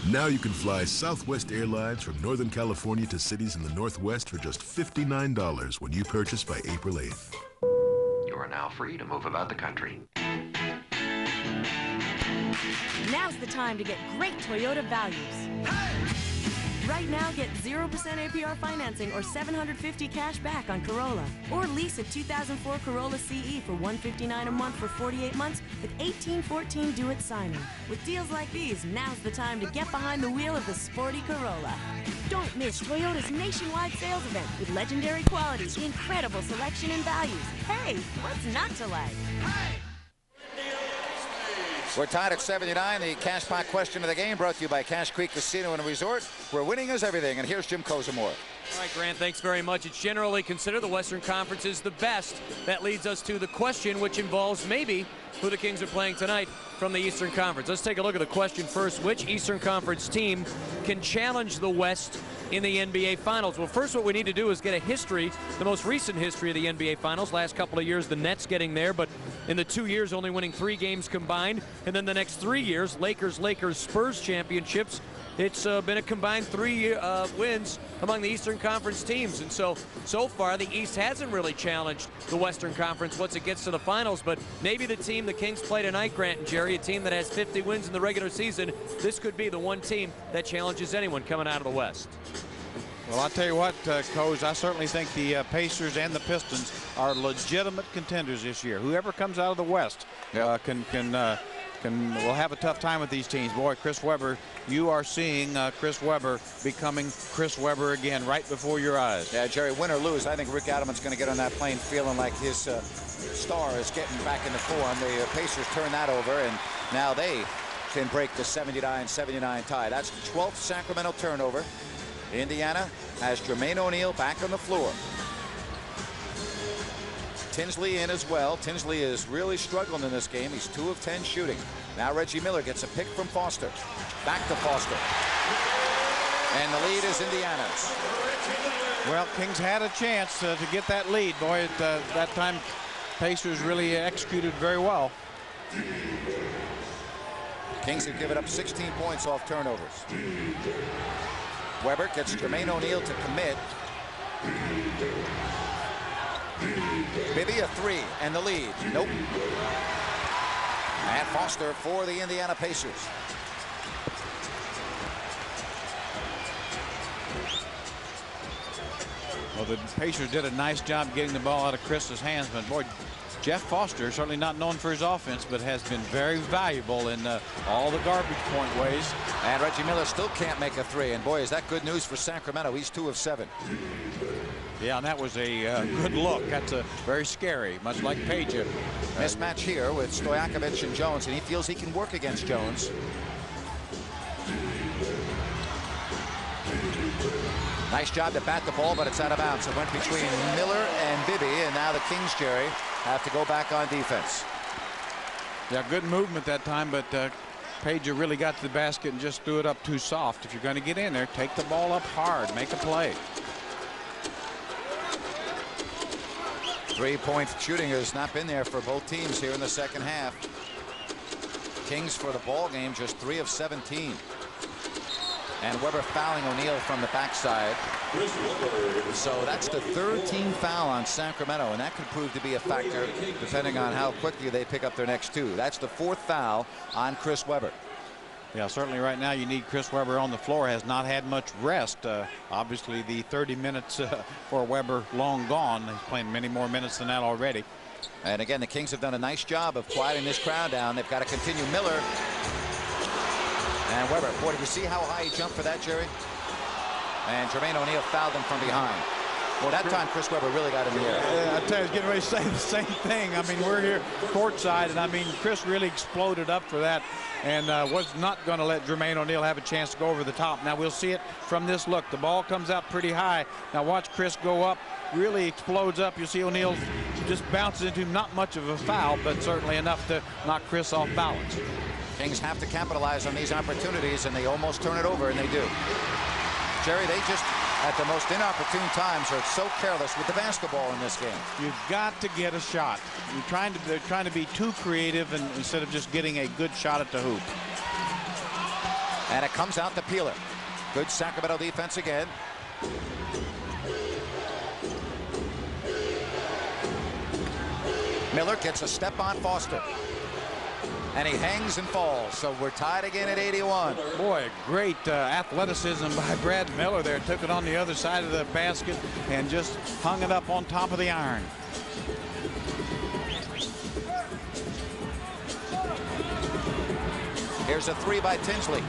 Now you can fly Southwest Airlines from Northern California to cities in the Northwest for just $59 when you purchase by April 8th. You are now free to move about the country. Now's the time to get great Toyota values. Right now, get 0% APR financing or $750 cash back on Corolla. Or lease a 2004 Corolla CE for $159 a month for 48 months with $1814 due at signing. With deals like these, now's the time to get behind the wheel of the sporty Corolla. Don't miss Toyota's nationwide sales event with legendary quality, incredible selection, and values. Hey, what's not to like? We're tied at 79. The cash pot question of the game brought to you by Cache Creek Casino and Resort, where winning is everything. And here's Jim Kozimor. All right, Grant, thanks very much. It's generally considered the Western Conference is the best. That leads us to the question, which involves maybe who the Kings are playing tonight from the Eastern Conference. Let's take a look at the question first. Which Eastern Conference team can challenge the West in the NBA Finals? Well, first what we need to do is get a history, the most recent history of the NBA Finals. Last couple of years, the Nets getting there, but in the 2 years, only winning 3 games combined. And then the next 3 years, Lakers, Spurs championships. It's been a combined 3 wins among the Eastern Conference teams. And so far, the East hasn't really challenged the Western Conference once it gets to the finals. But maybe the team the Kings play tonight, Grant and Jerry, a team that has 50 wins in the regular season, this could be the one team that challenges anyone coming out of the West. Well, I'll tell you what, Coach, I certainly think the Pacers and the Pistons are legitimate contenders this year. Whoever comes out of the West will have a tough time with these teams. Boy, Chris Webber, you are seeing Chris Webber becoming Chris Webber again right before your eyes. Yeah, Jerry, win or lose, I think Rick Adelman's going to get on that plane feeling like his star is getting back into form. The Pacers turn that over, and now they can break the 79-79 tie. That's the 12th Sacramento turnover. Indiana has Jermaine O'Neal back on the floor. Tinsley in as well. Tinsley is really struggling in this game. He's 2 of 10 shooting. Now Reggie Miller gets a pick from Foster. Back to Foster. And the lead is Indiana's. Well, Kings had a chance to get that lead. Boy, at that time, Pacers really executed very well. Kings have given up 16 points off turnovers. Webber gets Jermaine O'Neal to commit. Bibby a 3 and the lead. Nope. And Foster for the Indiana Pacers. Well, the Pacers did a nice job getting the ball out of Chris's hands, but boy, Jeff Foster, certainly not known for his offense, but has been very valuable in all the garbage point ways. And Reggie Miller still can't make a 3, and boy, is that good news for Sacramento. He's 2 of 7. Yeah, and that was a good look. That's very scary, much like Page. Mismatch here with Stojakovic and Jones, and he feels he can work against Jones. Nice job to bat the ball, but it's out of bounds. It went between Miller and Bibby, and now the Kings, Jerry, have to go back on defense. Yeah, good movement that time, but Page really got to the basket and just threw it up too soft. If you're going to get in there, take the ball up hard, make a play. 3-point shooting has not been there for both teams here in the second half. Kings for the ball game just 3 of 17. And Webber fouling O'Neal from the backside. So that's the 3rd team foul on Sacramento, and that could prove to be a factor depending on how quickly they pick up their next 2. That's the 4th foul on Chris Webber. Yeah, certainly right now you need Chris Webber on the floor. Has not had much rest. Obviously the 30 minutes for Webber long gone. He's playing many more minutes than that already. And again, the Kings have done a nice job of quieting this crowd down. They've got to continue. Miller and Webber. Boy, did you see how high he jumped for that, Jerry? And Jermaine O'Neal fouled him from behind. Well, that time Chris Webber really got in the air. I tell you, I was getting ready to say the same thing. I mean, we're here courtside, and I mean, Chris really exploded up for that and was not going to let Jermaine O'Neal have a chance to go over the top. Now, we'll see it from this look. The ball comes out pretty high. Now, watch Chris go up, really explodes up. You see O'Neal just bounces into him. Not much of a foul, but certainly enough to knock Chris off balance. Kings have to capitalize on these opportunities, and they almost turn it over, and they do. Jerry, they just, at the most inopportune times, are so careless with the basketball in this game. You've got to get a shot. They're trying to be too creative and instead of just getting a good shot at the hoop. And it comes out to Peeler. Good Sacramento defense again. Miller gets a step on Foster. And he hangs and falls, so we're tied again at 81. Boy, great athleticism by Brad Miller there. Took it on the other side of the basket and just hung it up on top of the iron. Here's a 3 by Tinsley,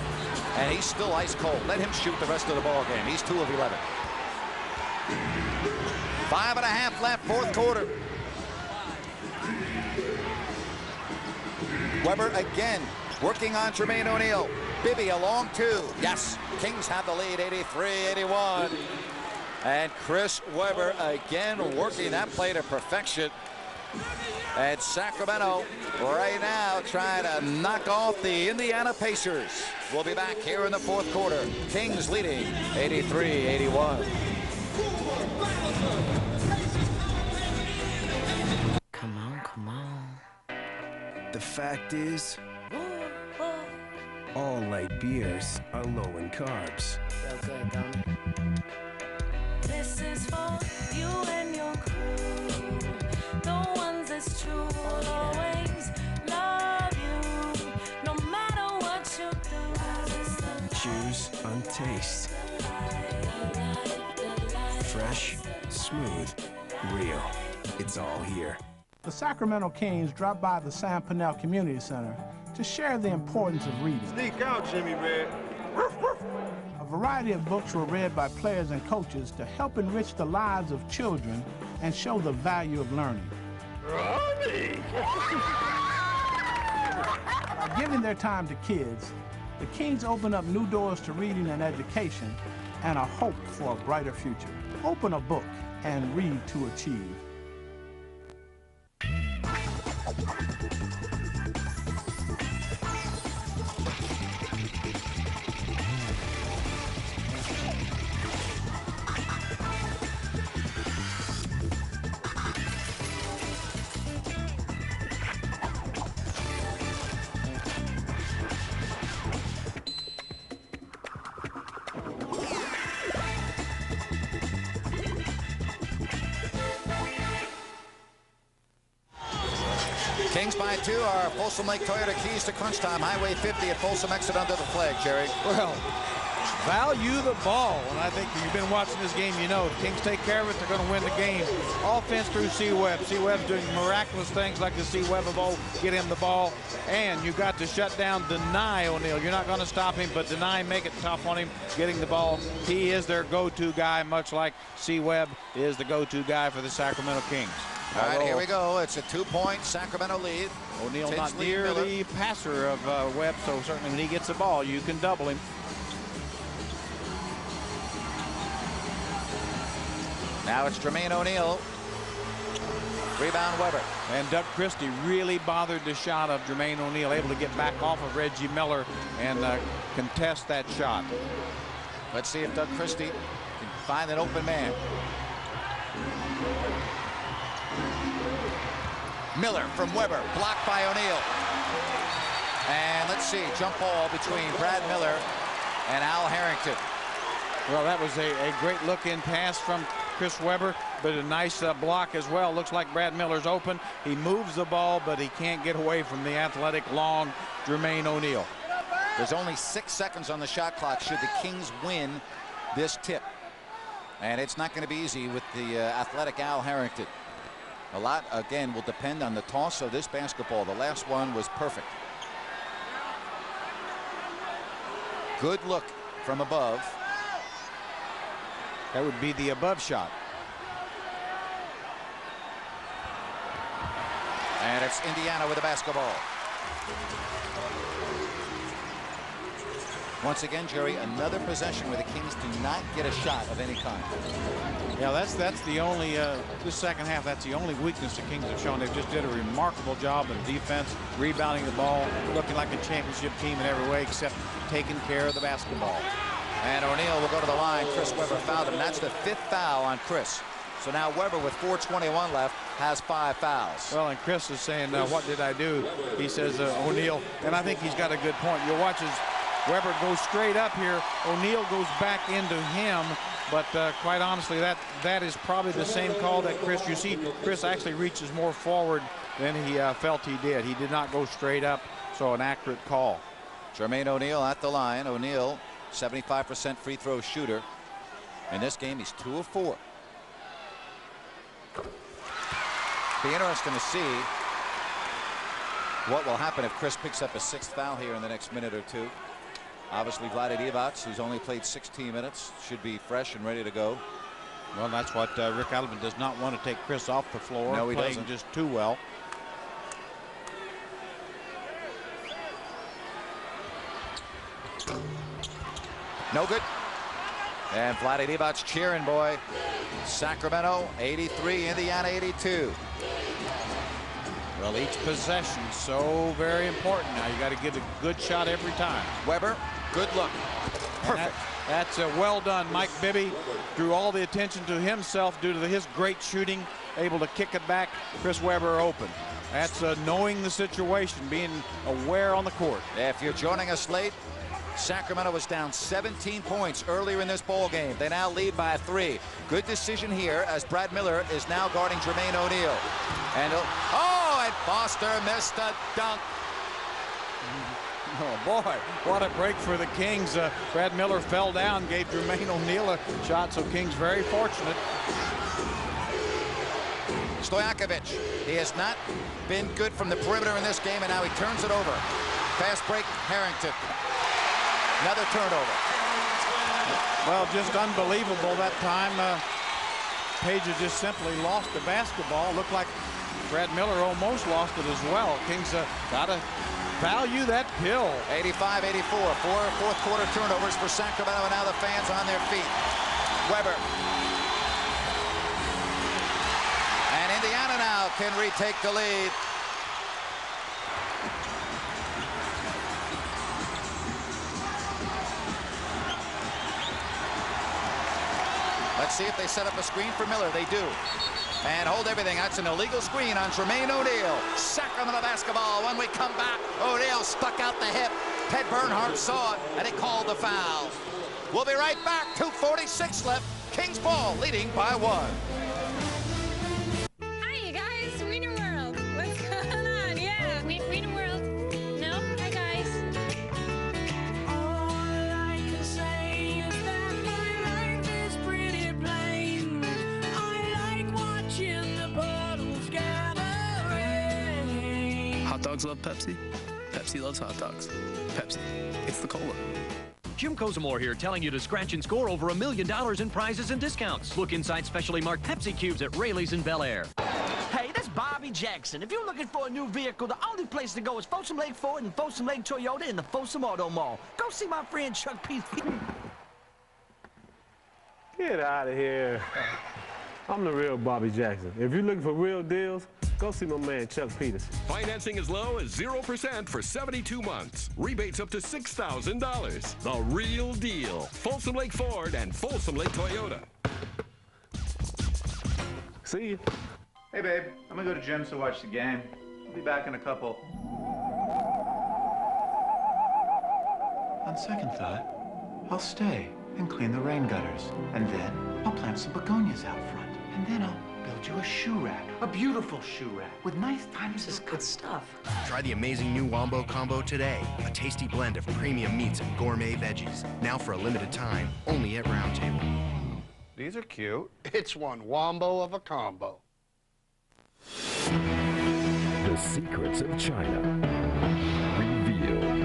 and he's still ice cold. Let him shoot the rest of the ball game. He's 2 of 11. 5.5 left, 4th quarter. Webber again working on Jermaine O'Neal. Bibby a long 2. Yes, Kings have the lead 83-81. And Chris Webber again working that play to perfection. And Sacramento right now trying to knock off the Indiana Pacers. We'll be back here in the fourth quarter. Kings leading 83-81. Come on, come on. The fact is, all light beers are low in carbs. Feel good, don't it? This is for you and your crew. The ones that's true will always love you, no matter what you do. Choose on taste. Fresh, smooth, real. It's all here. The Sacramento Kings dropped by the San Pernell Community Center to share the importance of reading. Sneak out, Jimmy Red. A variety of books were read by players and coaches to help enrich the lives of children and show the value of learning. By giving their time to kids, the Kings open up new doors to reading and education and a hope for a brighter future. Open a book and read to achieve. Kings by 2 are Folsom Lake Toyota keys to crunch time. Highway 50 at Folsom exit under the flag, Jerry. Well, value the ball. And I think if you've been watching this game, you know, the Kings take care of it, they're going to win the game. Offense through C-Webb. C-Webb's doing miraculous things like the C-Webb of old, get him the ball. And you got to shut down, deny O'Neal. You're not going to stop him, but deny, make it tough on him, getting the ball. He is their go-to guy, much like C-Webb is the go-to guy for the Sacramento Kings. All right, here we go. It's a 2-point Sacramento lead. O'Neal not near the passer of Webb, so certainly when he gets the ball, you can double him. Now it's Jermaine O'Neal. Rebound Webber. And Doug Christie really bothered the shot of Jermaine O'Neal, able to get back off of Reggie Miller and contest that shot. Let's see if Doug Christie can find an open man. Miller from Webber, blocked by O'Neal. And let's see, jump ball between Brad Miller and Al Harrington. Well, that was a great look-in pass from Chris Webber, but a nice block as well. Looks like Brad Miller's open. He moves the ball, but he can't get away from the athletic, long Jermaine O'Neal. There's only 6 seconds on the shot clock should the Kings win this tip. And it's not going to be easy with the athletic Al Harrington. A lot, again, will depend on the toss of this basketball. The last one was perfect. Good look from above. That would be the above shot. And it's Indiana with the basketball. Once again, Jerry, another possession where the Kings do not get a shot of any kind. Yeah, that's the only, this second half, that's the only weakness the Kings have shown. They just did a remarkable job in defense, rebounding the ball, looking like a championship team in every way except taking care of the basketball. And O'Neal will go to the line. Chris Webber fouled him. That's the 5th foul on Chris. So now Webber, with 4:21 left, has 5 fouls. Well, and Chris is saying, what did I do? He says, O'Neal, and I think he's got a good point. You'll watch as Webber goes straight up here. O'Neal goes back into him, but quite honestly, that is probably the same call that Chris. You see, Chris actually reaches more forward than he felt he did. He did not go straight up, so an accurate call. Jermaine O'Neal at the line. O'Neal, 75% free throw shooter. In this game, he's 2 of 4. Be interesting to see what will happen if Chris picks up a 6th foul here in the next minute or two. Obviously, Vlade Divac, who's only played 16 minutes, should be fresh and ready to go. Well, that's what Rick Adelman does not want to take Chris off the floor. No, he playing doesn't. Just too well. No good. And Vlade Divac cheering, boy. Sacramento 83, Indiana 82. Well, each possession so very important. Now you got to get a good shot every time. Weber, good look. Perfect. That's well done. Mike Bibby drew all the attention to himself due to his great shooting, able to kick it back. Chris Weber open. That's knowing the situation, being aware on the court. If you're joining us late, Sacramento was down 17 points earlier in this ball game. They now lead by 3. Good decision here as Brad Miller is now guarding Jermaine O'Neal. And and Foster missed a dunk. Oh boy, what a break for the Kings. Brad Miller fell down, gave Jermaine O'Neal a shot, so Kings very fortunate. Stojakovic, he has not been good from the perimeter in this game, and now he turns it over. Fast break, Harrington. Another turnover. Well, just unbelievable that time. Page just simply lost the basketball. Looked like Brad Miller almost lost it as well. Kings got to value that pill. 85-84. 4 fourth quarter turnovers for Sacramento, and now the fans on their feet. Weber. And Indiana now can retake the lead. Let's see if they set up a screen for Miller. They do. And hold everything. That's an illegal screen on Jermaine O'Neal. Sacramento basketball. When we come back, O'Neal stuck out the hip. Ted Bernhardt saw it, and he called the foul. We'll be right back. 2:46 left. Kings ball leading by 1. Hi, you guys. Wiener World. What's going on? Yeah, Wiener World. No? Hi, guys. All I can say is that my life is pretty plain. I like watching the bottles gathering. Hot dogs love Pepsi. Pepsi loves hot dogs. Pepsi. It's the cola. Jim Kozimor here, telling you to scratch and score over $1 million in prizes and discounts. Look inside specially marked Pepsi Cubes at Rayleigh's in Bel Air. Hey, this is Bobby Jackson. If you're looking for a new vehicle, the only place to go is Folsom Lake Ford and Folsom Lake Toyota in the Folsom Auto Mall. Go see my friend Chuck Peace. Get out of here. I'm the real Bobby Jackson. If you're looking for real deals, go see my man Chuck Peterson. Financing as low as 0% for 72 months. Rebates up to $6,000. The real deal. Folsom Lake Ford and Folsom Lake Toyota. See you. Hey, babe. I'm gonna go to Jim's to watch the game. I'll be back in a couple. On second thought, I'll stay and clean the rain gutters. And then I'll plant some begonias out front. And then I'll build you a shoe rack. A beautiful shoe rack with nice tiny This is good stuff. Try the amazing new Wombo Combo today. A tasty blend of premium meats and gourmet veggies. Now for a limited time, only at Round Table. These are cute. It's one Wombo of a combo. The secrets of China. Revealed.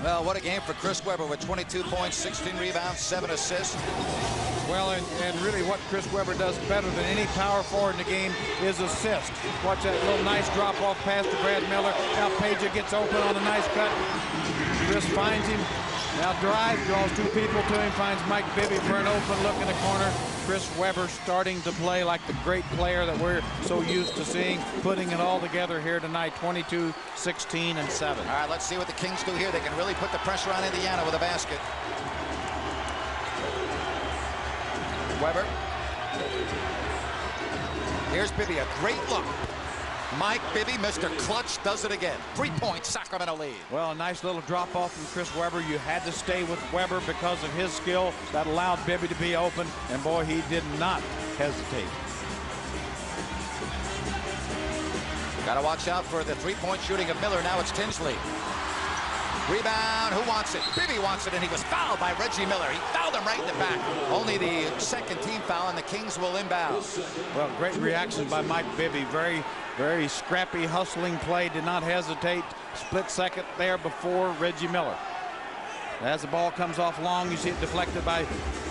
Well, what a game for Chris Weber with 22 points, 16 rebounds, 7 assists. Well, and really what Chris Weber does better than any power forward in the game is assist. Watch that little nice drop-off pass to Brad Miller. Now Peja gets open on a nice cut. Chris finds him. Now drives, draws 2 people to him, finds Mike Bibby for an open look in the corner. Chris Weber starting to play like the great player that we're so used to seeing, putting it all together here tonight, 22, 16, and 7. All right, let's see what the Kings do here. They can really put the pressure on Indiana with a basket. Weber. Here's Bibby, a great look. Mike Bibby, Mr. Clutch, does it again. 3 points, Sacramento lead. Well, a nice little drop off from Chris Weber. You had to stay with Weber because of his skill. That allowed Bibby to be open, and boy, he did not hesitate. Got to watch out for the three-point shooting of Miller. Now it's Tinsley. Rebound, who wants it? Bibby wants it, and he was fouled by Reggie Miller. He fouled him right in the back. Only the second team foul, and the Kings will inbound. Well, great reaction by Mike Bibby. Very scrappy, hustling play. Did not hesitate. Split second there before Reggie Miller. As the ball comes off long, you see it deflected by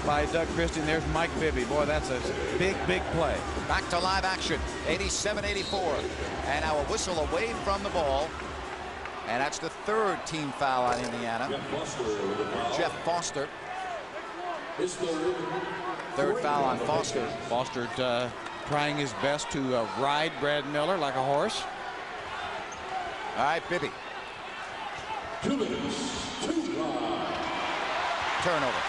Doug Christie, and there's Mike Bibby. Boy, that's a big play. Back to live action, 87-84. And now a whistle away from the ball. And that's the third team foul on Indiana. Jeff Foster. Third foul on Foster. Foster trying his best to ride Brad Miller like a horse. All right, Bibby. 2 minutes, 2 turnover.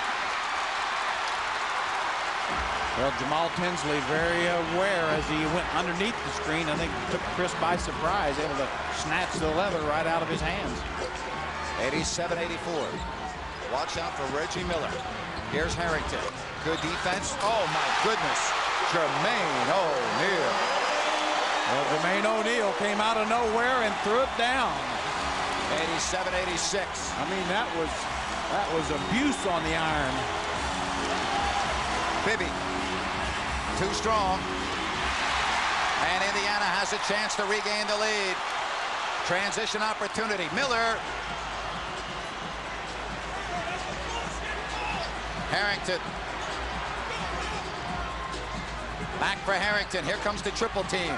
Well, Jamal Tinsley very aware as he went underneath the screen. I think took Chris by surprise, able to snatch the leather right out of his hands. 87-84. Watch out for Reggie Miller. Here's Harrington. Good defense. Oh, my goodness. Jermaine O'Neal. Well, Jermaine O'Neal came out of nowhere and threw it down. 87-86. I mean, that was abuse on the iron. Bibby. Too strong. And Indiana has a chance to regain the lead. Transition opportunity. Miller. Harrington. Back for Harrington. Here comes the triple team.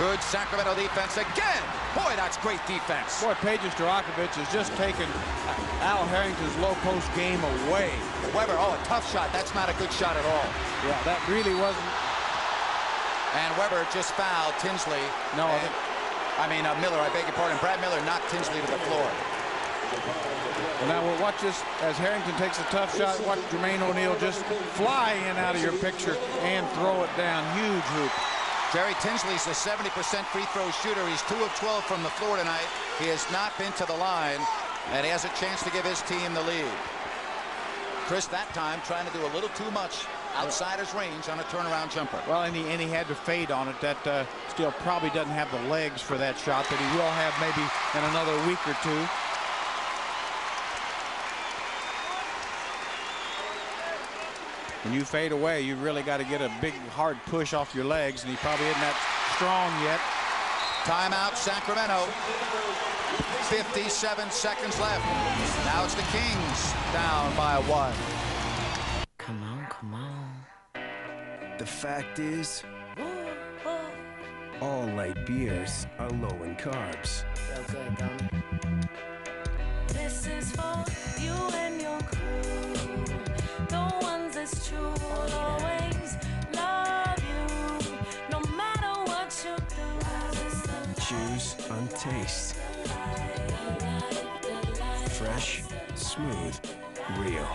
Good Sacramento defense again. Boy, that's great defense. Boy, Peja Stojakovic has just taken Al Harrington's low post game away. Weber, oh, a tough shot. That's not a good shot at all. Yeah, that really wasn't. And Weber just fouled Tinsley. No, Miller, I beg your pardon. Brad Miller knocked Tinsley to the floor. Well, now we'll watch this as Harrington takes a tough shot. Watch Jermaine O'Neal just fly in out of your picture and throw it down. Huge hoop. Jerry Tinsley's a 70% free throw shooter. He's 2 of 12 from the floor tonight. He has not been to the line, and he has a chance to give his team the lead. Chris that time trying to do a little too much outside his range on a turnaround jumper. Well, and he had to fade on it. That still probably doesn't have the legs for that shot that he will have maybe in another week or two. When you fade away, you really got to get a big, hard push off your legs, and he probably isn't that strong yet. Timeout, Sacramento. 57 seconds left. Now it's the Kings down by 1. Come on, come on. The fact is, all light beers are low in carbs. This is for you and your crew. The ones that's true will always love you, no matter what you do. Choose on taste. Fresh, smooth, real.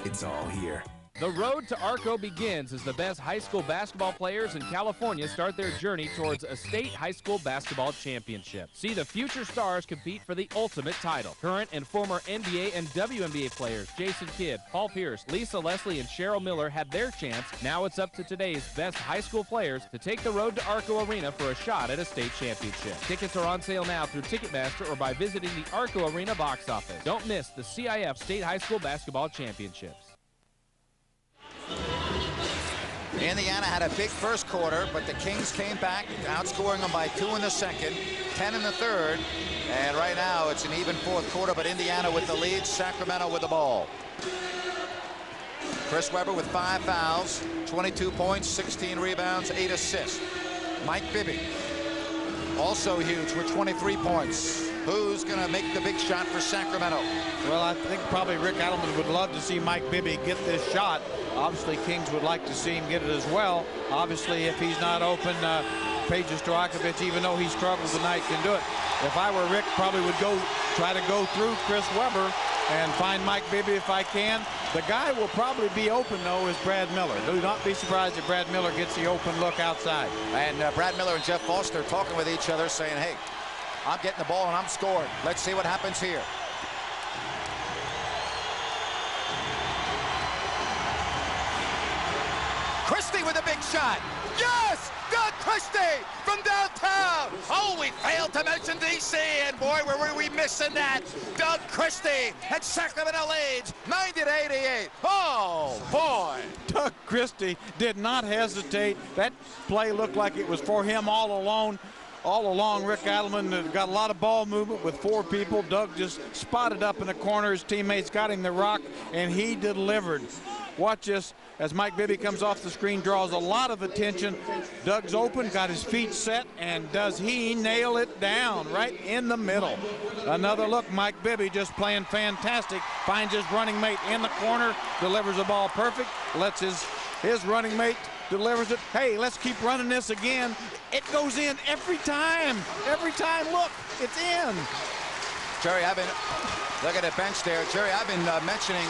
It's all here. The road to Arco begins as the best high school basketball players in California start their journey towards a state high school basketball championship. See the future stars compete for the ultimate title. Current and former NBA and WNBA players Jason Kidd, Paul Pierce, Lisa Leslie, and Cheryl Miller had their chance. Now it's up to today's best high school players to take the road to Arco Arena for a shot at a state championship. Tickets are on sale now through Ticketmaster or by visiting the Arco Arena box office. Don't miss the CIF State High School Basketball Championships. Indiana had a big first quarter, but the Kings came back, outscoring them by 2 in the second, 10 in the third, and right now it's an even fourth quarter, but Indiana with the lead, Sacramento with the ball. Chris Weber with 5 fouls, 22 points, 16 rebounds, 8 assists. Mike Bibby, also huge with 23 points. Who's going to make the big shot for Sacramento? Well, I think probably Rick Adelman would love to see Mike Bibby get this shot. Obviously, Kings would like to see him get it as well. Obviously, if he's not open, Peja Stojakovic, even though he struggled tonight, can do it. If I were Rick, probably would try to go through Chris Weber and find Mike Bibby if I can. The guy will probably be open, though, is Brad Miller. Do not be surprised if Brad Miller gets the open look outside. And Brad Miller and Jeff Foster talking with each other, saying, hey, I'm getting the ball and I'm scoring. Let's see what happens here. Christie with a big shot. Yes! Doug Christie from downtown. Oh, we failed to mention DC, and boy, were we missing that. Doug Christie and Sacramento leads 90-88. Oh, boy. Doug Christie did not hesitate. That play looked like it was for him all alone. All along, Rick Adelman got a lot of ball movement with 4 people. Doug just spotted up in the corner. His teammates got him the rock, and he delivered. Watch this as Mike Bibby comes off the screen, draws a lot of attention. Doug's open, got his feet set, and does he nail it down right in the middle. Another look, Mike Bibby just playing fantastic. Finds his running mate in the corner, delivers the ball perfect, lets his running mate delivers it. Hey, let's keep running this again. It goes in every time. Every time, look, it's in. Jerry, look at the bench there. Jerry, I've been mentioning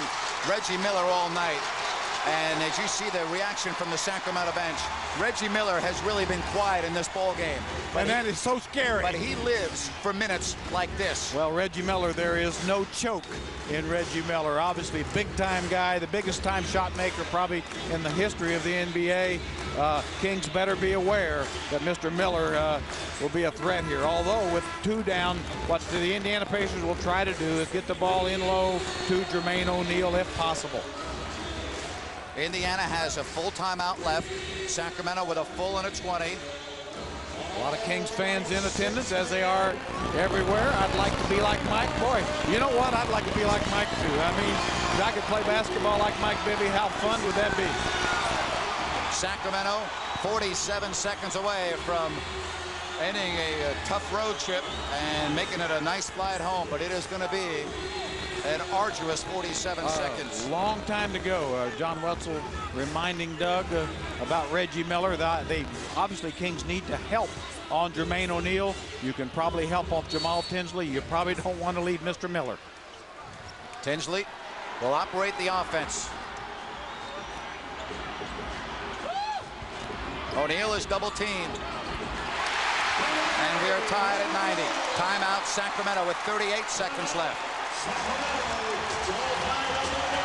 Reggie Miller all night. And as you see the reaction from the Sacramento bench, Reggie Miller has really been quiet in this ball game. And that is so scary. But he lives for minutes like this. Well, Reggie Miller, there is no choke in Reggie Miller. Obviously, big-time guy, the biggest-time shot maker probably in the history of the NBA. Kings better be aware that Mr. Miller will be a threat here. Although with 2 down, what the Indiana Pacers will try to do is get the ball in low to Jermaine O'Neal if possible. Indiana has a full timeout left. Sacramento with a full and a 20. A lot of Kings fans in attendance, as they are everywhere. I'd like to be like Mike. Boy, you know what? I'd like to be like Mike, too. I mean, if I could play basketball like Mike Bibby, how fun would that be? Sacramento, 47 seconds away from ending a tough road trip and making it a nice flight home, but it is going to be an arduous 47 seconds. Long time to go. John Wetzel reminding Doug about Reggie Miller. They obviously, Kings need to help on Jermaine O'Neal. You can probably help off Jamal Tinsley. You probably don't want to leave Mr. Miller. Tinsley will operate the offense. O'Neal is double teamed. And we are tied at 90. Timeout Sacramento with 38 seconds left.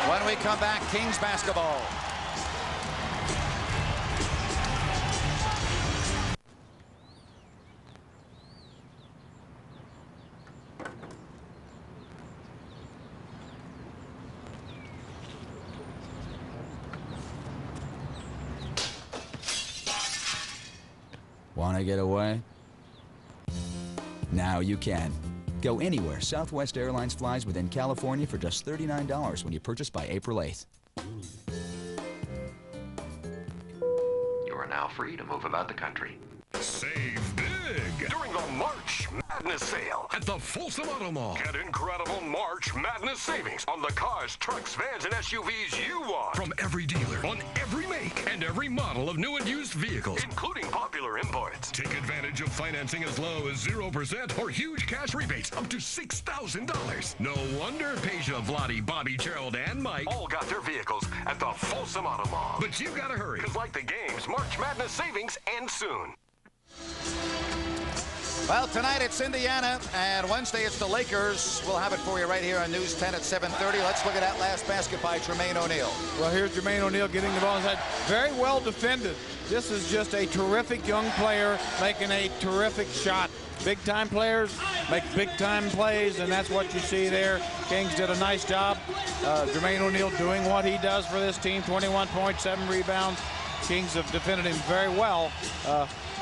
When we come back, Kings basketball. Want to get away? Now you can. Go anywhere Southwest Airlines flies within California for just $39 when you purchase by April 8th. You are now free to move about the country. Save big during the March Madness sale at the Folsom Auto Mall. Get incredible March Madness savings on the cars, trucks, vans, and SUVs you want. From every dealer on every make and every model of new and used vehicles, including popular imports. Take advantage of financing as low as 0% or huge cash rebates up to $6,000. No wonder Peja, Vladi, Bobby, Gerald, and Mike all got their vehicles at the Folsom Auto Mall. But you gotta hurry, because like the games, March Madness savings end soon. Well, tonight it's Indiana, and Wednesday it's the Lakers. We'll have it for you right here on News 10 at 7:30. Let's look at that last basket by Jermaine O'Neal. Well, here's Jermaine O'Neal getting the ball inside. Very well defended. This is just a terrific young player making a terrific shot. Big-time players make big-time plays, and that's what you see there. Kings did a nice job. Jermaine O'Neal doing what he does for this team, 21 points, 7 rebounds. Kings have defended him very well.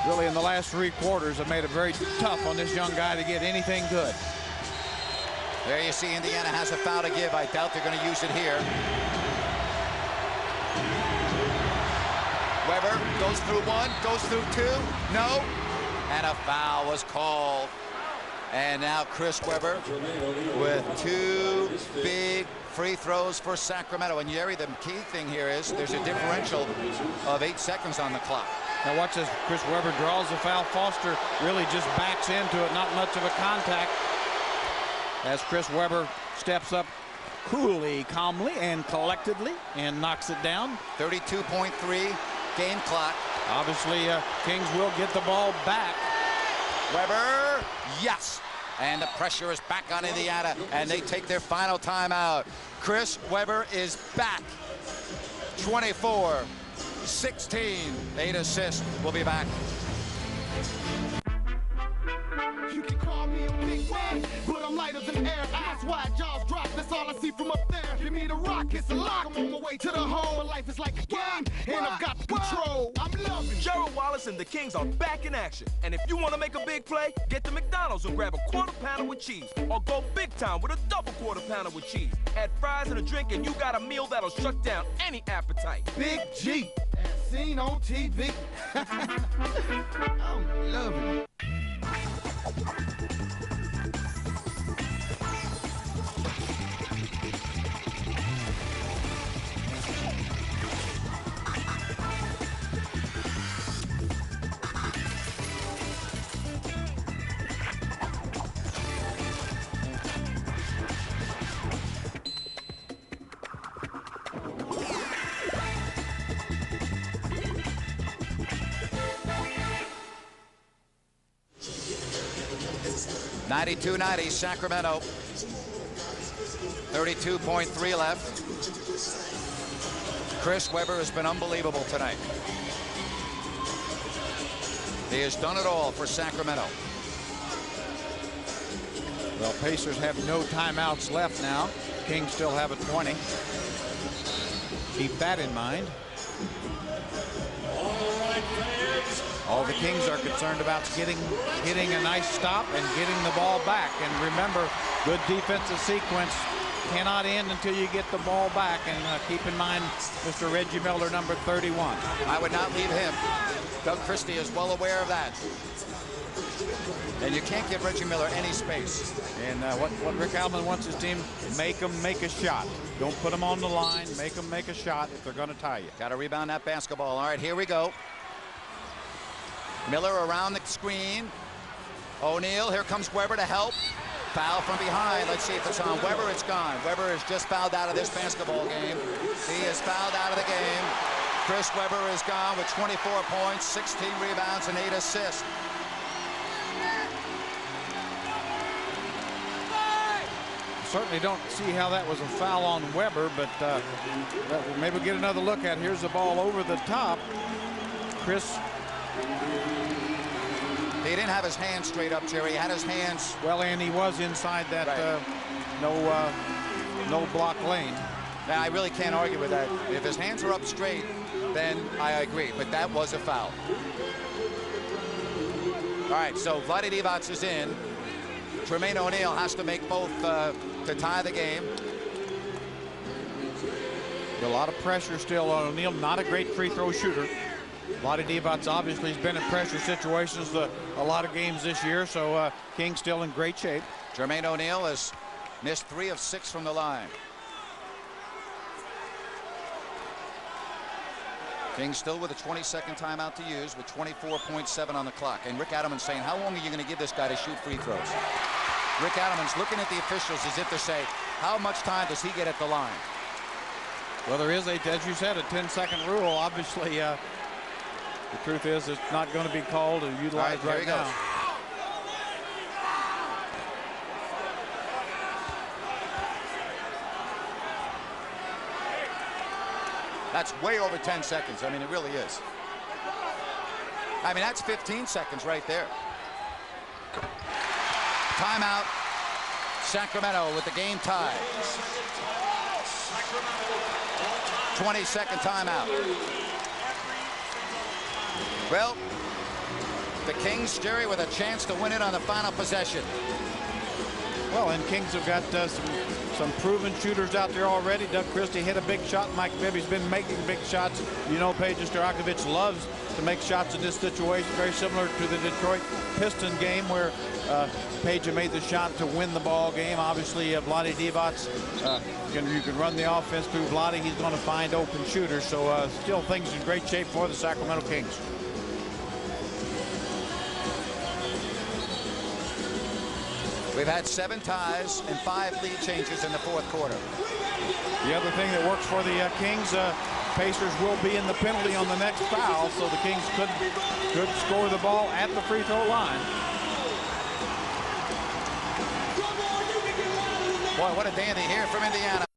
Really, in the last 3 quarters, have made it very tough on this young guy to get anything good. There you see Indiana has a foul to give. I doubt they're going to use it here. Weber goes through 1, goes through 2. No. And a foul was called. And now Chris Webber with 2 big free throws for Sacramento. And Jerry, the key thing here is there's a differential of 8 seconds on the clock. Now watch as Chris Webber draws the foul. Foster really just backs into it. Not much of a contact. As Chris Webber steps up coolly, calmly, and collectedly and knocks it down. 32.3 game clock. Obviously, Kings will get the ball back. Webber, yes. And the pressure is back on Indiana, and they take their final timeout. Chris Webber is back. 24, 16, 8 assists. We'll be back. You can call me a big man, but I'm lighter than air. Eyes wide, jaws drop, that's all I see from up there. Give me the rock, it's a lock. I'm on my way to the home. My life is like a game, and I've got the control. I'm loving Gerald Wallace and the Kings are back in action. And if you want to make a big play, get to McDonald's and grab a quarter pounder with cheese. Or go big time with a double quarter pounder with cheese. Add fries and a drink and you got a meal that'll shut down any appetite. Big G, as seen on TV. I'm loving it. (92-90) Sacramento. 32.3 left. Chris Webber has been unbelievable tonight. He has done it all for Sacramento. Well, Pacers have no timeouts left now. Kings still have a 20. Keep that in mind. All the Kings are concerned about is hitting a nice stop and getting the ball back. And remember, good defensive sequence cannot end until you get the ball back. And keep in mind, Mr. Reggie Miller, number 31. I would not leave him. Doug Christie is well aware of that. And you can't give Reggie Miller any space. And what Rick Allen wants his team, make them make a shot. Don't put them on the line. Make them make a shot if they're going to tie you. Got to rebound that basketball. All right, here we go. Miller around the screen. O'Neal, here comes Webber to help. Foul from behind. Let's see if it's on Webber. It's gone. Webber is just fouled out of this basketball game. He is fouled out of the game. Chris Webber is gone with 24 points, 16 rebounds, and 8 assists. Certainly don't see how that was a foul on Webber, but maybe we'll get another look at it. Here's the ball over the top. Chris. He didn't have his hands straight up, Jerry. He had his hands. Well, and he was inside that no block lane. Now, I really can't argue with that. If his hands are up straight, then I agree. But that was a foul. All right, so Vlade Divac is in. Jermaine O'Neal has to make both to tie the game. A lot of pressure still on O'Neal. Not a great free throw shooter. Vlade Divac obviously has been in pressure situations a lot of games this year, so King's still in great shape. Jermaine O'Neal has missed 3 of 6 from the line. Kings still with a 20-second timeout to use with 24.7 on the clock. And Rick Adelman's saying, how long are you going to give this guy to shoot free throws? Rick Adelman's looking at the officials as if to say, how much time does he get at the line? Well, there is, as you said, a 10-second rule. Obviously, the truth is it's not going to be called and utilized right now. That's way over 10 seconds. I mean, it really is. I mean, that's 15 seconds right there. Timeout. Sacramento with the game tied. 20-second timeout. Well, the Kings, Jerry, with a chance to win it on the final possession. Well, and Kings have got some proven shooters out there already. Doug Christie hit a big shot. Mike Bibby's been making big shots. You know, Peja Stojakovic loves to make shots in this situation, very similar to the Detroit Pistons game where Peja made the shot to win the ball game. Obviously, Vlade Divac, you can run the offense through Vlade. He's going to find open shooters. So still things in great shape for the Sacramento Kings. We've had 7 ties and 5 lead changes in the 4th quarter. The other thing that works for the Kings, Pacers will be in the penalty on the next foul, so the Kings could score the ball at the free throw line. Boy, what a dandy here from Indiana.